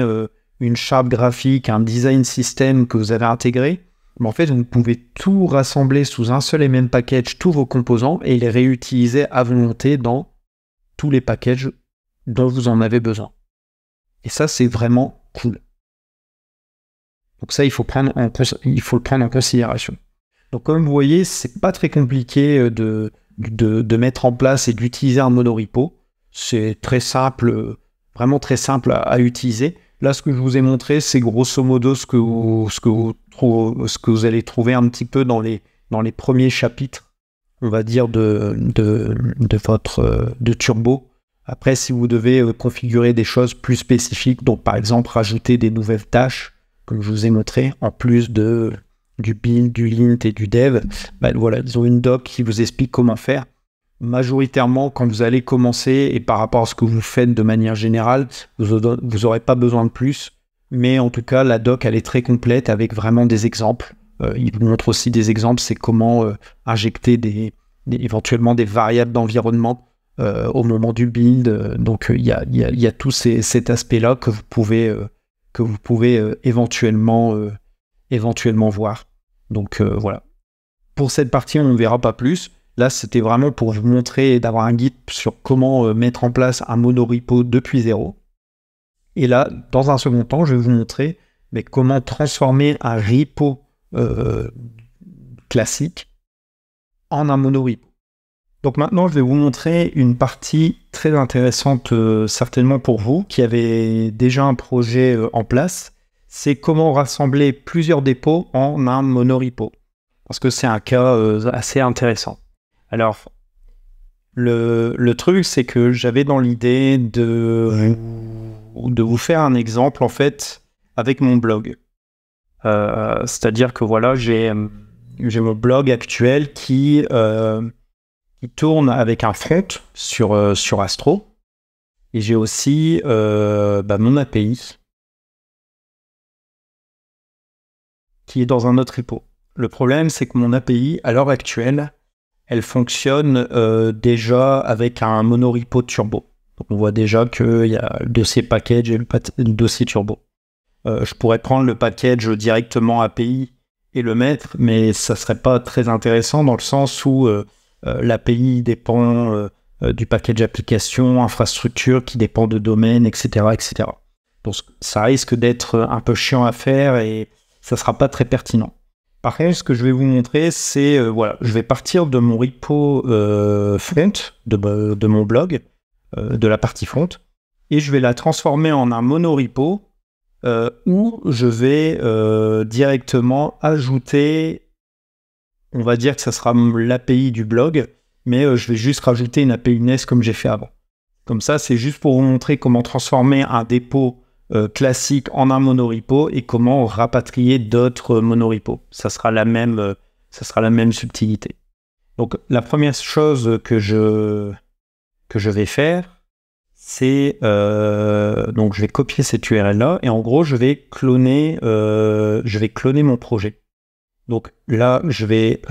une charte graphique, un design system que vous avez intégré, mais en fait, vous pouvez tout rassembler sous un seul et même package, tous vos composants, et les réutiliser à volonté dans tous les packages dont vous en avez besoin. Et ça, c'est vraiment cool. Donc ça, il faut le prendre en considération. Donc comme vous voyez, c'est pas très compliqué de mettre en place et d'utiliser un monorepo. C'est très simple, vraiment très simple à utiliser. Là, ce que je vous ai montré, c'est grosso modo ce que vous allez trouver un petit peu dans les premiers chapitres, on va dire, de Turbo. Après, si vous devez configurer des choses plus spécifiques, donc par exemple rajouter des nouvelles tâches, comme je vous ai montré, en plus du build, du lint et du dev, voilà, ils ont une doc qui vous explique comment faire. Majoritairement, quand vous allez commencer et par rapport à ce que vous faites de manière générale, vous n'aurez pas besoin de plus. Mais en tout cas, la doc, elle est très complète avec vraiment des exemples. Il vous montre aussi des exemples, c'est comment injecter éventuellement des variables d'environnement au moment du build. Donc, il y a tout cet aspect-là que vous pouvez éventuellement voir. Donc, voilà. Pour cette partie, on ne verra pas plus. Là, c'était vraiment pour vous montrer et d'avoir un guide sur comment mettre en place un monorepo depuis zéro. Et là, dans un second temps, je vais vous montrer comment transformer un repo classique en un monorepo. Donc maintenant, je vais vous montrer une partie très intéressante, certainement pour vous, qui avez déjà un projet en place. C'est comment rassembler plusieurs dépôts en un monorepo. Parce que c'est un cas assez intéressant. Alors, le truc, c'est que j'avais dans l'idée de vous faire un exemple, en fait, avec mon blog. C'est-à-dire que voilà, j'ai mon blog actuel qui tourne avec un front sur Astro. Et j'ai aussi mon API qui est dans un autre repo. Le problème, c'est que mon API, à l'heure actuelle, elle fonctionne déjà avec un monorepo turbo. Donc on voit déjà qu'il y a le dossier package et le dossier turbo. Je pourrais prendre le package directement API et le mettre, mais ça serait pas très intéressant dans le sens où l'API dépend du package application, infrastructure qui dépend de domaine, etc., etc. Donc ça risque d'être un peu chiant à faire et ça sera pas très pertinent. Par contre, ce que je vais vous montrer, c'est, voilà, je vais partir de mon repo front, de mon blog, de la partie front, et je vais la transformer en un monorepo où je vais directement ajouter, on va dire que ça sera l'API du blog, mais je vais juste rajouter une API NES comme j'ai fait avant. Comme ça, c'est juste pour vous montrer comment transformer un dépôt classique en un monorepo et comment rapatrier d'autres monorepos. Ça sera la même subtilité. Donc la première chose que je vais faire, c'est donc je vais copier cette URL là et en gros je vais cloner mon projet. Donc là je vais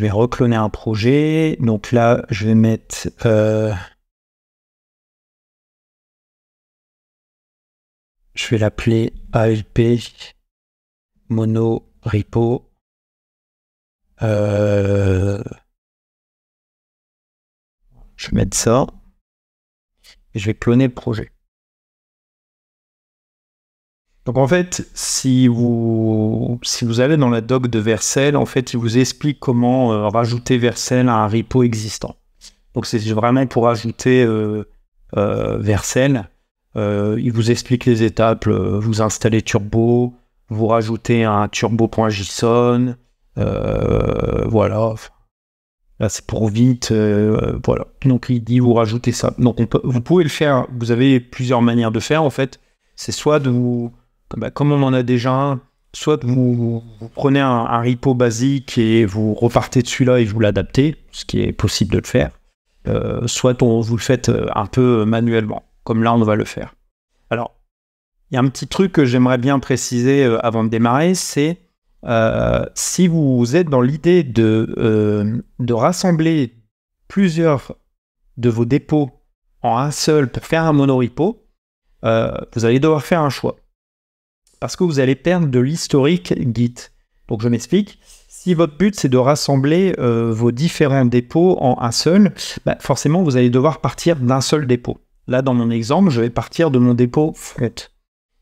recloner un projet. Donc là, je vais mettre je vais l'appeler ALP monorepo. Je vais mettre ça. Et je vais cloner le projet. Donc en fait, si vous allez dans la doc de Vercel, en fait, il vous explique comment rajouter Vercel à un repo existant. Donc c'est vraiment pour ajouter Vercel. Il vous explique les étapes. Vous installez Turbo, vous rajoutez un turbo.json. Voilà. Là, c'est pour vite. Voilà. Donc il dit vous rajoutez ça. Donc vous pouvez le faire. Vous avez plusieurs manières de faire en fait. C'est soit de vous... comme on en a déjà un, soit vous prenez un repo basique et vous repartez dessus là et vous l'adaptez, ce qui est possible de le faire. Soit vous le faites un peu manuellement, comme là on va le faire. Alors, il y a un petit truc que j'aimerais bien préciser avant de démarrer, c'est si vous êtes dans l'idée de rassembler plusieurs de vos dépôts en un seul pour faire un monorepo, vous allez devoir faire un choix. Parce que vous allez perdre de l'historique Git. Donc je m'explique. Si votre but c'est de rassembler vos différents dépôts en un seul, forcément vous allez devoir partir d'un seul dépôt. Là dans mon exemple, je vais partir de mon dépôt front.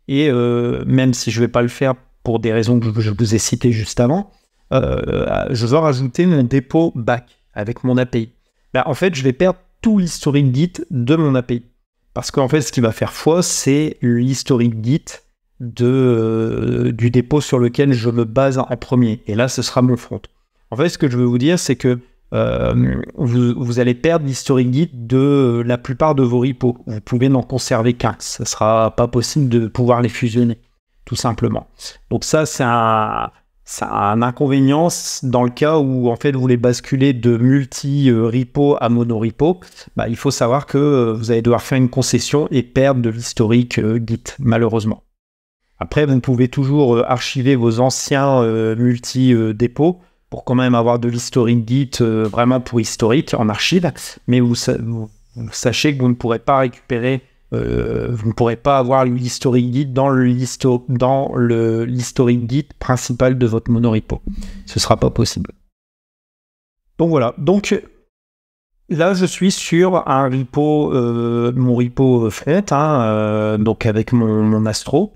Et même si je ne vais pas le faire pour des raisons que je vous ai citées juste avant, je vais rajouter mon dépôt back avec mon API. Là, en fait, je vais perdre tout l'historique Git de mon API. Parce qu'en fait, ce qui va faire foi, c'est l'historique Git du dépôt sur lequel je me base en premier. Et là, ce sera mon front. En fait, ce que je veux vous dire, c'est que vous allez perdre l'historique Git de la plupart de vos repos. Vous pouvez n'en conserver qu'un. Ce ne sera pas possible de pouvoir les fusionner, tout simplement. Donc ça, c'est un inconvénient dans le cas où en fait vous les basculez de multi-repo à monorepo. Il faut savoir que vous allez devoir faire une concession et perdre de l'historique Git, malheureusement. Après, vous pouvez toujours archiver vos anciens multi-dépôts pour quand même avoir de l'historique Git vraiment pour historique en archive, mais vous sachez que vous ne pourrez pas récupérer, vous ne pourrez pas avoir l'historique Git dans l'historique Git principal de votre monorepo. Ce ne sera pas possible. Donc voilà. Donc là, je suis sur un repo, mon repo front, donc avec mon Astro.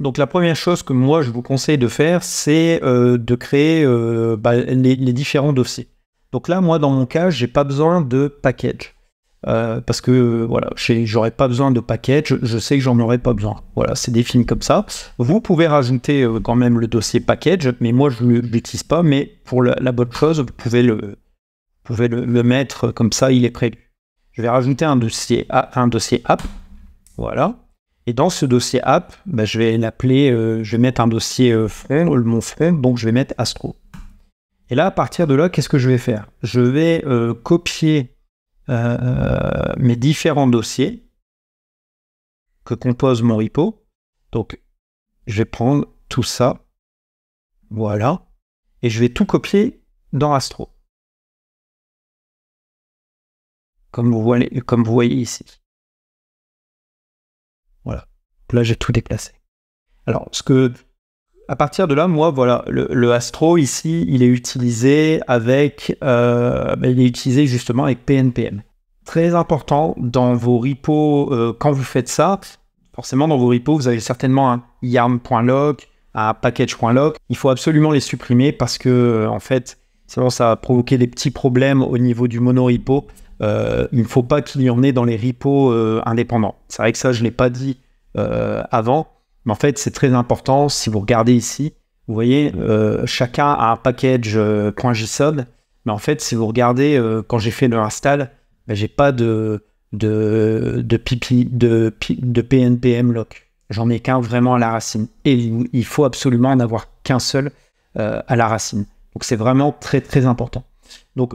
Donc la première chose que moi je vous conseille de faire, c'est de créer les différents dossiers. Donc là, moi dans mon cas, j'ai pas besoin de package. Parce que voilà, j'aurais pas besoin de package, je sais que j'en aurais pas besoin. Voilà, c'est défini comme ça. Vous pouvez rajouter quand même le dossier package, mais moi je l'utilise pas, mais pour la bonne chose, vous pouvez le mettre comme ça, il est prévu. Je vais rajouter un dossier app, voilà. Et dans ce dossier app, je vais l'appeler, je vais mettre un dossier front, mon front, donc je vais mettre Astro. Et là, à partir de là, qu'est-ce que je vais faire? Je vais copier mes différents dossiers que compose mon repo. Donc, je vais prendre tout ça Voilà. Et je vais tout copier dans Astro. Comme vous voyez ici. Voilà. Là, j'ai tout déplacé. Alors, à partir de là, moi, voilà, le Astro ici, il est utilisé il est utilisé justement avec PNPM. Très important dans vos repos, quand vous faites ça, forcément dans vos repos, vous avez certainement un yarn.log, un package.log. Il faut absolument les supprimer parce que, en fait, sinon ça va provoquer des petits problèmes au niveau du monorepo. Il ne faut pas qu'il y en ait dans les repos indépendants. C'est vrai que ça, je ne l'ai pas dit avant. Mais en fait, c'est très important. Si vous regardez ici, vous voyez, chacun a un package .json. Mais en fait, si vous regardez, quand j'ai fait le install, j'ai pas de PNPM lock. J'en ai qu'un vraiment à la racine. Et il faut absolument en avoir qu'un seul à la racine. Donc, c'est vraiment très, très important. Donc,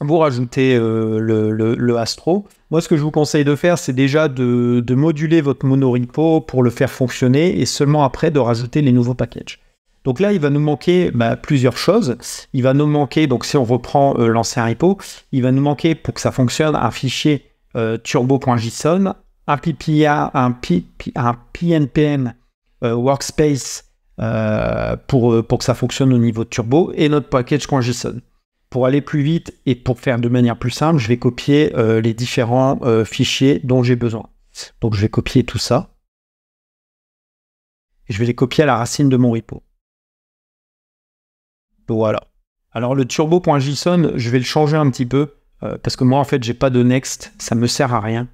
vous rajoutez le Astro. Moi, ce que je vous conseille de faire, c'est déjà de moduler votre monorepo pour le faire fonctionner et seulement après de rajouter les nouveaux packages. Donc là, il va nous manquer plusieurs choses. Il va nous manquer, donc si on reprend l'ancien repo, il va nous manquer pour que ça fonctionne un fichier turbo.json, un PNPM workspace pour que ça fonctionne au niveau de turbo et notre package.json. Pour aller plus vite et pour faire de manière plus simple, je vais copier les différents fichiers dont j'ai besoin. Donc je vais copier tout ça. Et je vais les copier à la racine de mon repo. Voilà. Alors le turbo.json, je vais le changer un petit peu. Parce que moi, en fait, j'ai pas de next. Ça me sert à rien.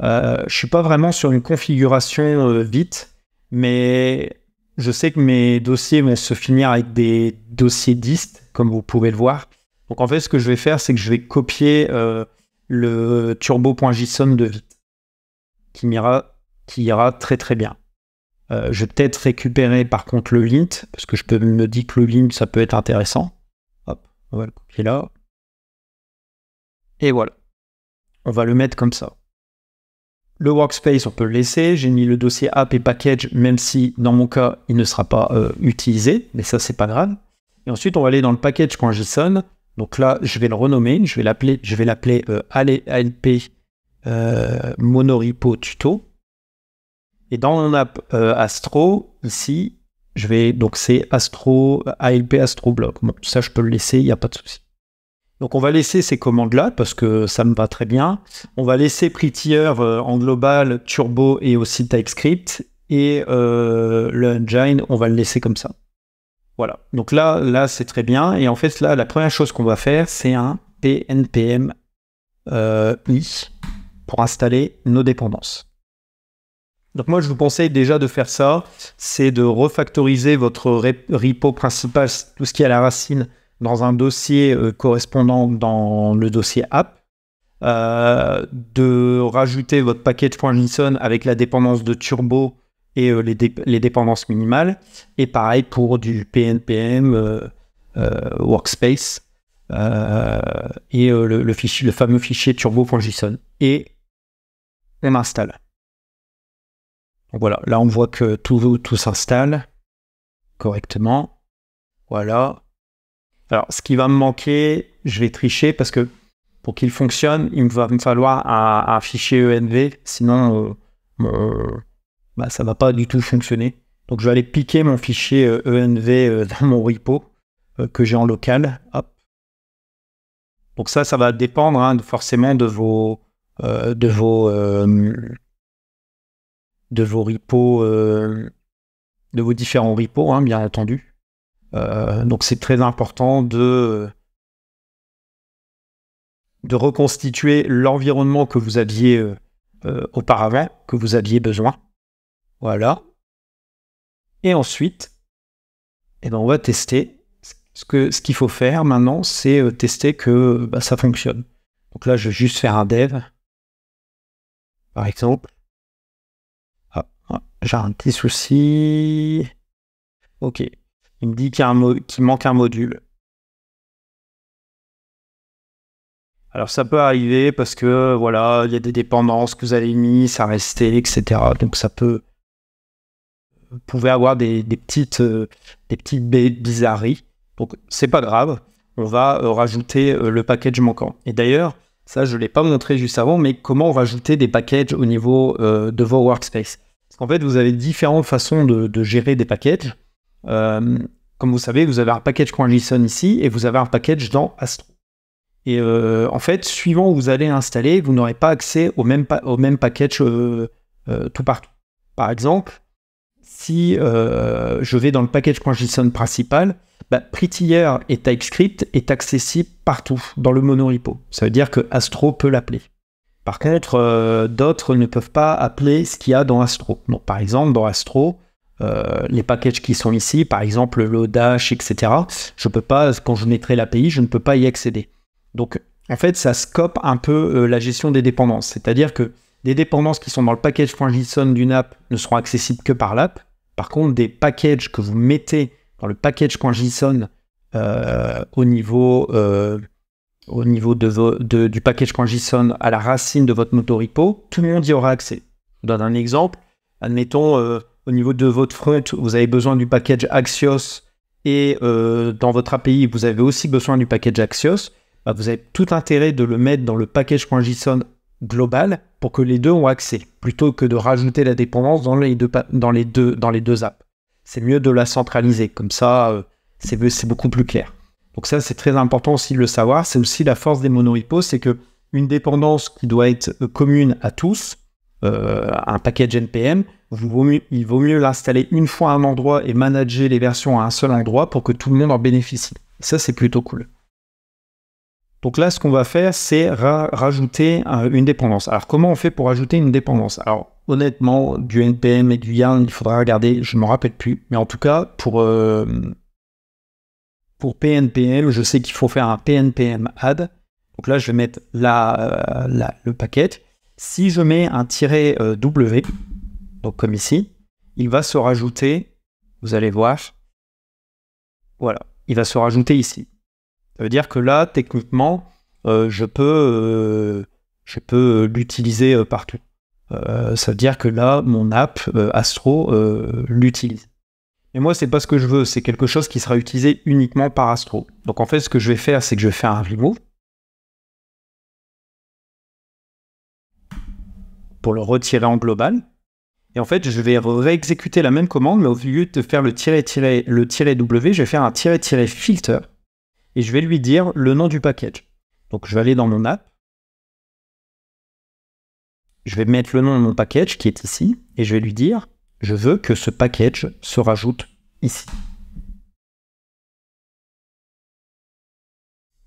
Je suis pas vraiment sur une configuration vite. Mais je sais que mes dossiers vont se finir avec des dossiers dist, comme vous pouvez le voir. Donc en fait, ce que je vais faire, c'est que je vais copier le turbo.json de vite, qui ira très très bien. Je vais peut-être récupérer par contre le lint, parce que je me dis que le lint, ça peut être intéressant. Hop, on va le copier là. Et voilà. On va le mettre comme ça. Le workspace, on peut le laisser. J'ai mis le dossier app et package, même si dans mon cas, il ne sera pas utilisé, mais ça, c'est pas grave. Et ensuite, on va aller dans le package.json. Donc là, je vais le renommer, je vais l'appeler ALP monorepo tuto. Et dans mon app Astro, ici, c'est Astro, ALP Astro block. Bon, ça, je peux le laisser, il n'y a pas de souci. Donc on va laisser ces commandes-là parce que ça me va très bien. On va laisser Prettier en global, Turbo et aussi TypeScript. Et le engine, on va le laisser comme ça. Voilà, donc là c'est très bien. Et en fait, là, la première chose qu'on va faire, c'est un PNPM i pour installer nos dépendances. Donc moi, je vous conseille déjà de faire ça, c'est de refactoriser votre repo principal, tout ce qui est à la racine, dans un dossier correspondant dans le dossier app, de rajouter votre package.json avec la dépendance de Turbo et les dépendances minimales, et pareil pour du PNPM workspace et le fameux fichier turbo.json. Et on installe. Donc voilà, là on voit que tout s'installe correctement. Voilà. Alors, ce qui va me manquer, je vais tricher parce que pour qu'il fonctionne, il va me falloir un fichier env, sinon ça ne va pas du tout fonctionner. Donc, je vais aller piquer mon fichier env dans mon repo que j'ai en local. Hop. Donc ça va dépendre forcément de vos repos, de vos différents repos, bien entendu. Donc c'est très important de reconstituer l'environnement que vous aviez auparavant, que vous aviez besoin. Voilà. Et ensuite, on va tester. Ce qu'il faut faire maintenant, c'est tester que ça fonctionne. Donc là, je vais juste faire un dev, par exemple. J'ai un petit souci. Ok. Il me dit qu'il manque un module. Alors ça peut arriver parce que voilà, il y a des dépendances que vous avez mis, ça restait, etc. Donc ça peut pouvez avoir des petites bizarreries. Donc, c'est pas grave. On va rajouter le package manquant. Et d'ailleurs, ça, je ne l'ai pas montré juste avant, mais comment rajouter des packages au niveau de vos workspaces. Parce qu'en fait, vous avez différentes façons de gérer des packages. Comme vous savez, vous avez un package.json ici et vous avez un package dans Astro. Et en fait, suivant où vous allez installer, vous n'aurez pas accès au même package tout partout. Par exemple, si je vais dans le package.json principal, Prettier et TypeScript est accessible partout dans le monorepo. Ça veut dire que Astro peut l'appeler. Par contre, d'autres ne peuvent pas appeler ce qu'il y a dans Astro. Donc, par exemple, dans Astro, les packages qui sont ici, par exemple le Dash, etc., je peux pas, quand je mettrai l'API, je ne peux pas y accéder. Donc, en fait, ça scope un peu la gestion des dépendances. C'est-à-dire que des dépendances qui sont dans le package.json d'une app ne seront accessibles que par l'app. Par contre, des packages que vous mettez dans le package.json au niveau du package.json à la racine de votre monorepo, tout le monde y aura accès. Je vous donne un exemple. Admettons, au niveau de votre front, vous avez besoin du package Axios et dans votre API, vous avez aussi besoin du package Axios. Vous avez tout intérêt de le mettre dans le package.json global pour que les deux ont accès, plutôt que de rajouter la dépendance dans les deux apps. C'est mieux de la centraliser, comme ça, c'est beaucoup plus clair. Donc ça, c'est très important aussi de le savoir. C'est aussi la force des monorepos, c'est qu'une dépendance qui doit être commune à tous, un package NPM, il vaut mieux l'installer une fois à un endroit et manager les versions à un seul endroit pour que tout le monde en bénéficie. Ça, c'est plutôt cool. Donc là, ce qu'on va faire, c'est rajouter une dépendance. Alors, comment on fait pour rajouter une dépendance? Alors, honnêtement, du NPM et du YARN, il faudra regarder, je ne me rappelle plus. Mais en tout cas, pour PNPM, je sais qu'il faut faire un PNPM add. Donc là, je vais mettre le paquet. Si je mets un "-w", donc comme ici, il va se rajouter, vous allez voir, voilà, il va se rajouter ici. Ça veut dire que là, techniquement, je peux l'utiliser partout. Ça veut dire que là, mon app Astro l'utilise. Et moi, c'est pas ce que je veux, c'est quelque chose qui sera utilisé uniquement par Astro. Donc en fait, ce que je vais faire, c'est que je vais faire un remove pour le retirer en global. Et en fait, je vais réexécuter la même commande, mais au lieu de faire le "-w", je vais faire un "-filter". Et je vais lui dire le nom du package. Donc je vais aller dans mon app. Je vais mettre le nom de mon package qui est ici. Et je vais lui dire, je veux que ce package se rajoute ici.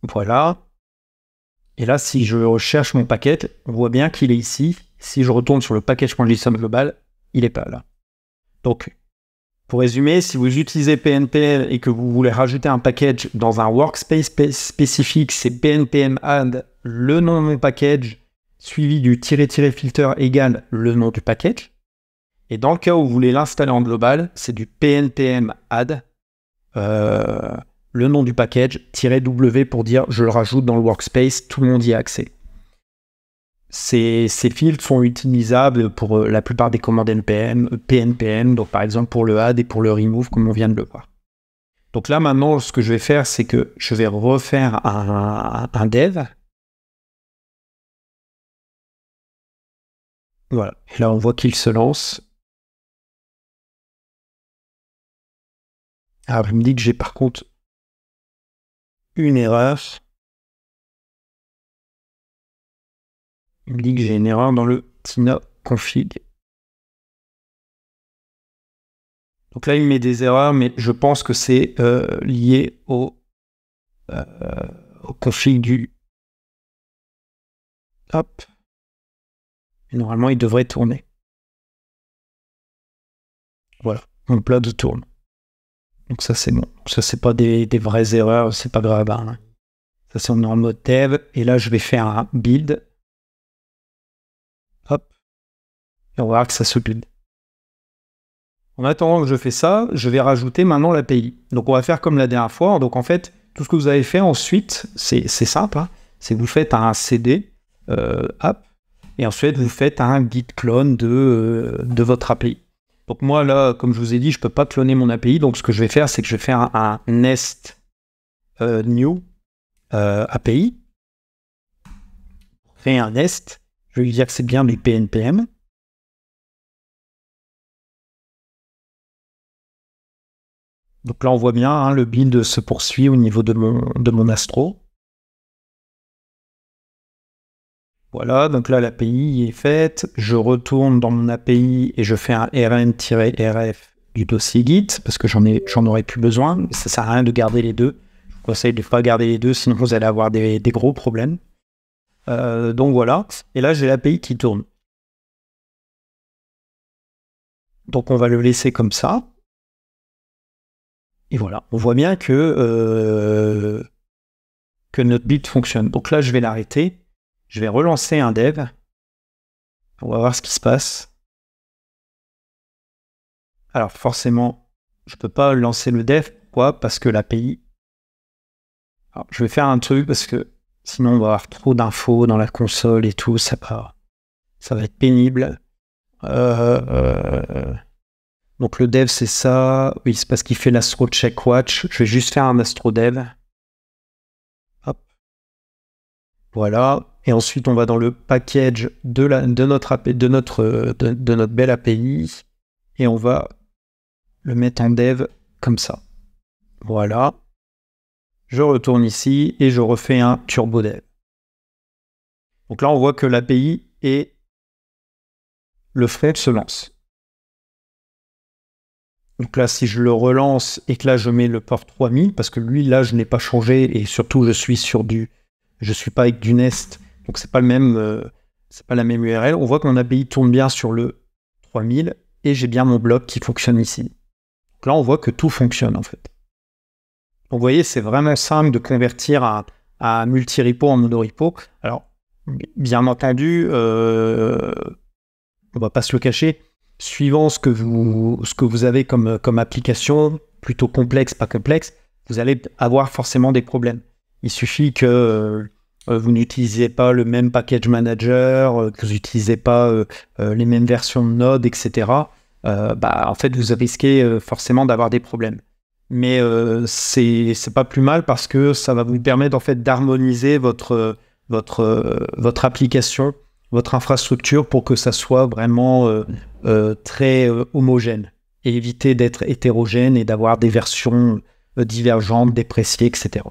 Voilà. Et là, si je recherche mon package, on voit bien qu'il est ici. Si je retourne sur le package.json global, il n'est pas là. Donc, pour résumer, si vous utilisez PNPL et que vous voulez rajouter un package dans un workspace spécifique, c'est PNPM add le nom de mon package suivi du "-filter" égale le nom du package. Et dans le cas où vous voulez l'installer en global, c'est du PNPM add le nom du package "-w" pour dire je le rajoute dans le workspace, tout le monde y a accès. Ces filtres sont utilisables pour la plupart des commandes PNPM, donc par exemple pour le add et pour le remove, comme on vient de le voir. Donc là, maintenant, ce que je vais faire, c'est que je vais refaire un dev. Voilà. Et là, on voit qu'il se lance. Alors, il me dit que j'ai par contre une erreur. Il me dit que j'ai une erreur dans le tina config. Donc là, il met des erreurs, mais je pense que c'est lié au config du... Hop. Et normalement, il devrait tourner. Voilà, mon plat de tourne. Donc ça, c'est bon. Ça, c'est pas des vraies erreurs, c'est pas grave. Hein. Ça, c'est on est en mode dev. Et là, je vais faire un build. Hop. Et on va voir que ça se build. En attendant que je fais ça, je vais rajouter maintenant l'API. Donc on va faire comme la dernière fois. Donc en fait, tout ce que vous avez fait ensuite, c'est simple. Hein. C'est que vous faites un cd app et ensuite vous faites un git clone de votre API. Donc moi, là, comme je vous ai dit, je ne peux pas cloner mon API. Donc ce que je vais faire, c'est que je vais faire un nest new API. Créer un nest. Je vais lui dire que c'est bien du PNPM. Donc là, on voit bien, hein, le build se poursuit au niveau de mon Astro. Voilà, donc là, l'API est faite. Je retourne dans mon API et je fais un rn-rf du dossier Git parce que j'en aurais plus besoin. Ça ne sert à rien de garder les deux. Je vous conseille de ne pas garder les deux, sinon vous allez avoir des gros problèmes. Donc voilà. Et là, j'ai l'API qui tourne. Donc on va le laisser comme ça. Et voilà, on voit bien que notre build fonctionne. Donc là, je vais l'arrêter. Je vais relancer un dev. On va voir ce qui se passe. Alors forcément, je ne peux pas lancer le dev. Pourquoi ? Parce que l'API... Alors, je vais faire un truc parce que sinon on va avoir trop d'infos dans la console et tout. Ça va être pénible. Donc le dev, c'est ça. Oui, c'est parce qu'il fait l'astro check watch. Je vais juste faire un astro dev. Hop. Voilà. Et ensuite, on va dans le package de notre belle API et on va le mettre en dev comme ça. Voilà. Je retourne ici et je refais un turbo dev. Donc là, on voit que l'API et le front se lancent. Donc là, si je le relance et que là, je mets le port 3000, parce que lui, là, je n'ai pas changé et surtout, je suis pas avec du Nest. Donc c'est pas la même URL. On voit que mon API tourne bien sur le 3000 et j'ai bien mon bloc qui fonctionne ici. Donc là, on voit que tout fonctionne en fait. Donc vous voyez, c'est vraiment simple de convertir un multi-repo en monorepo. Alors, bien entendu, on va pas se le cacher, suivant ce que vous avez comme application, plutôt complexe, pas complexe, vous allez avoir forcément des problèmes. Il suffit que vous n'utilisez pas le même package manager, que vous n'utilisez pas les mêmes versions de Node, etc. En fait, vous risquez forcément d'avoir des problèmes. Mais c'est pas plus mal parce que ça va vous permettre en fait d'harmoniser votre application, votre infrastructure pour que ça soit vraiment très homogène et éviter d'être hétérogène et d'avoir des versions divergentes, dépréciées, etc.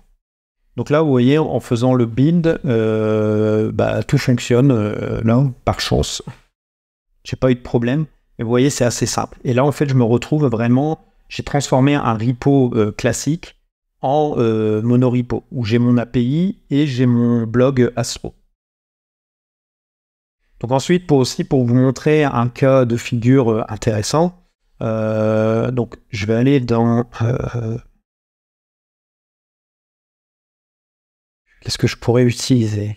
Donc là, vous voyez, en faisant le build, tout fonctionne là, par chance. J'ai pas eu de problème. Et vous voyez, c'est assez simple. Et là, en fait, je me retrouve vraiment... J'ai transformé un repo classique en monorepo, où j'ai mon API et j'ai mon blog Astro. Donc ensuite, pour vous montrer un cas de figure intéressant, donc je vais aller dans... qu'est-ce que je pourrais utiliser ?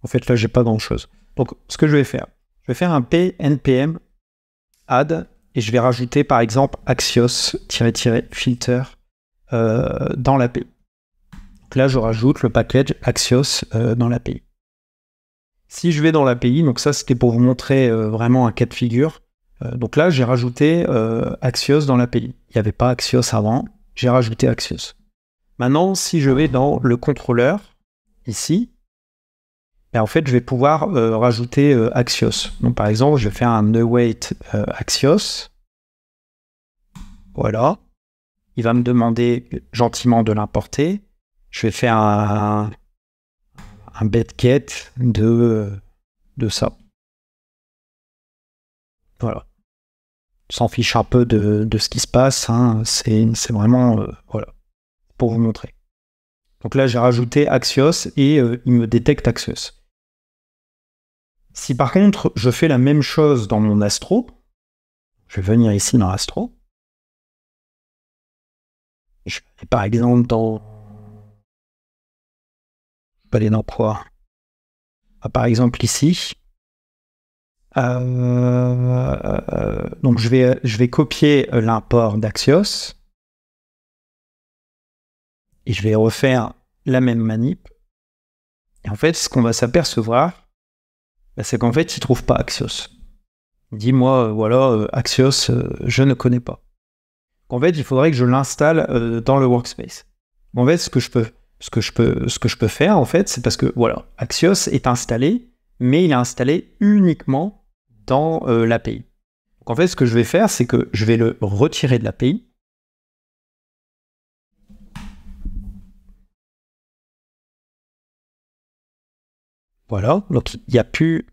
En fait, là, j'ai pas grand-chose. Donc, ce que je vais faire un npm add et je vais rajouter, par exemple, axios-filter dans l'API. Donc là, je rajoute le package Axios dans l'API. Si je vais dans l'API, donc ça, c'était pour vous montrer vraiment un cas de figure. Donc là, j'ai rajouté Axios dans l'API. Il n'y avait pas Axios avant, j'ai rajouté Axios. Maintenant, si je vais dans le contrôleur, ici, en fait, je vais pouvoir rajouter Axios. Donc, par exemple, je vais faire un await Axios. Voilà. Il va me demander gentiment de l'importer. Je vais faire un get de ça. Voilà. On s'en fiche un peu de ce qui se passe. Hein. C'est vraiment... voilà. Pour vous montrer. Donc là, j'ai rajouté Axios et il me détecte Axios. Si par contre, je fais la même chose dans mon Astro, je vais venir ici dans Astro. Je vais par exemple dans... Je vais aller dans quoi ? Par exemple ici. Donc je vais copier l'import d'Axios. Et je vais refaire la même manip. Et en fait, ce qu'on va s'apercevoir, C'est qu'en fait, il ne trouve pas Axios. Il dit, moi, voilà, Axios, je ne connais pas. En fait, il faudrait que je l'installe dans le workspace. En fait, ce que je peux faire, en fait, c'est parce que, voilà, Axios est installé, mais il est installé uniquement dans l'API. Donc, en fait, ce que je vais faire, c'est que je vais le retirer de l'API. Voilà, donc il n'y a plus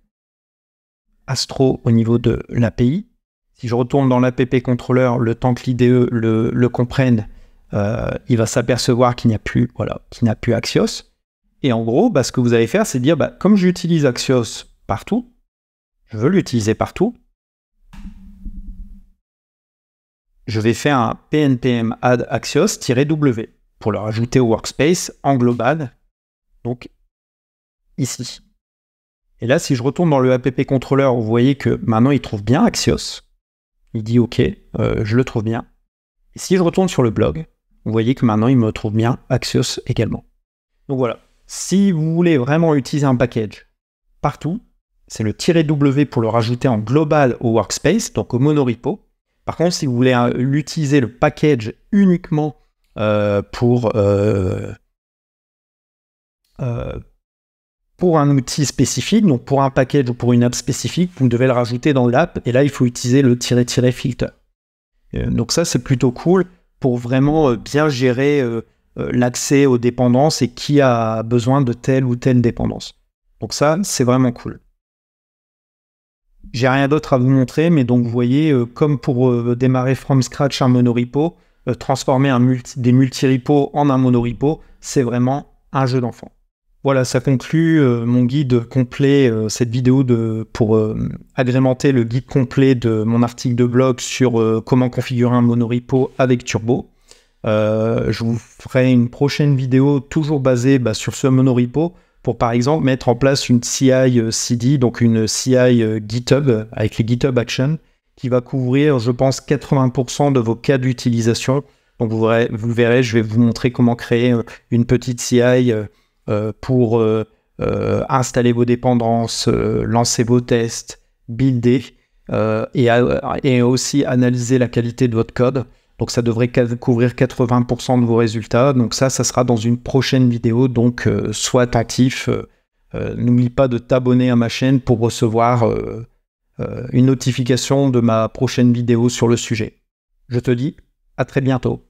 Astro au niveau de l'API. Si je retourne dans l'app controller, le temps que l'IDE le comprenne, il va s'apercevoir qu'il n'y a plus, Axios. Et en gros, ce que vous allez faire, c'est dire, comme j'utilise Axios partout, je veux l'utiliser partout, je vais faire un pnpm add axios-w pour le rajouter au workspace en global, donc ici. Et là, si je retourne dans le app controller, vous voyez que maintenant, il trouve bien Axios. Il dit OK, je le trouve bien. Et si je retourne sur le blog, vous voyez que maintenant, il me trouve bien Axios également. Donc voilà, si vous voulez vraiment utiliser un package partout, c'est le "-w" pour le rajouter en global au workspace, donc au monorepo. Par contre, si vous voulez l'utiliser le package uniquement pour un outil spécifique, donc pour un package ou pour une app spécifique, vous devez le rajouter dans l'app, et là, il faut utiliser le "-filter". Donc ça, c'est plutôt cool pour vraiment bien gérer l'accès aux dépendances et qui a besoin de telle ou telle dépendance. Donc ça, c'est vraiment cool. J'ai rien d'autre à vous montrer, mais donc vous voyez, comme pour démarrer from scratch un monorepo, transformer des multi-repos en un monorepo, c'est vraiment un jeu d'enfant. Voilà, ça conclut mon guide complet, cette vidéo pour agrémenter le guide complet de mon article de blog sur comment configurer un monorepo avec Turbo. Je vous ferai une prochaine vidéo toujours basée sur ce monorepo pour par exemple mettre en place une CI/CD, donc une CI GitHub avec les GitHub Actions qui va couvrir, je pense, 80% de vos cas d'utilisation. Donc vous verrez, je vais vous montrer comment créer une petite CI pour installer vos dépendances, lancer vos tests, builder et aussi analyser la qualité de votre code. Donc ça devrait couvrir 80% de vos résultats. Donc ça sera dans une prochaine vidéo. Donc sois attentif. N'oublie pas de t'abonner à ma chaîne pour recevoir une notification de ma prochaine vidéo sur le sujet. Je te dis à très bientôt.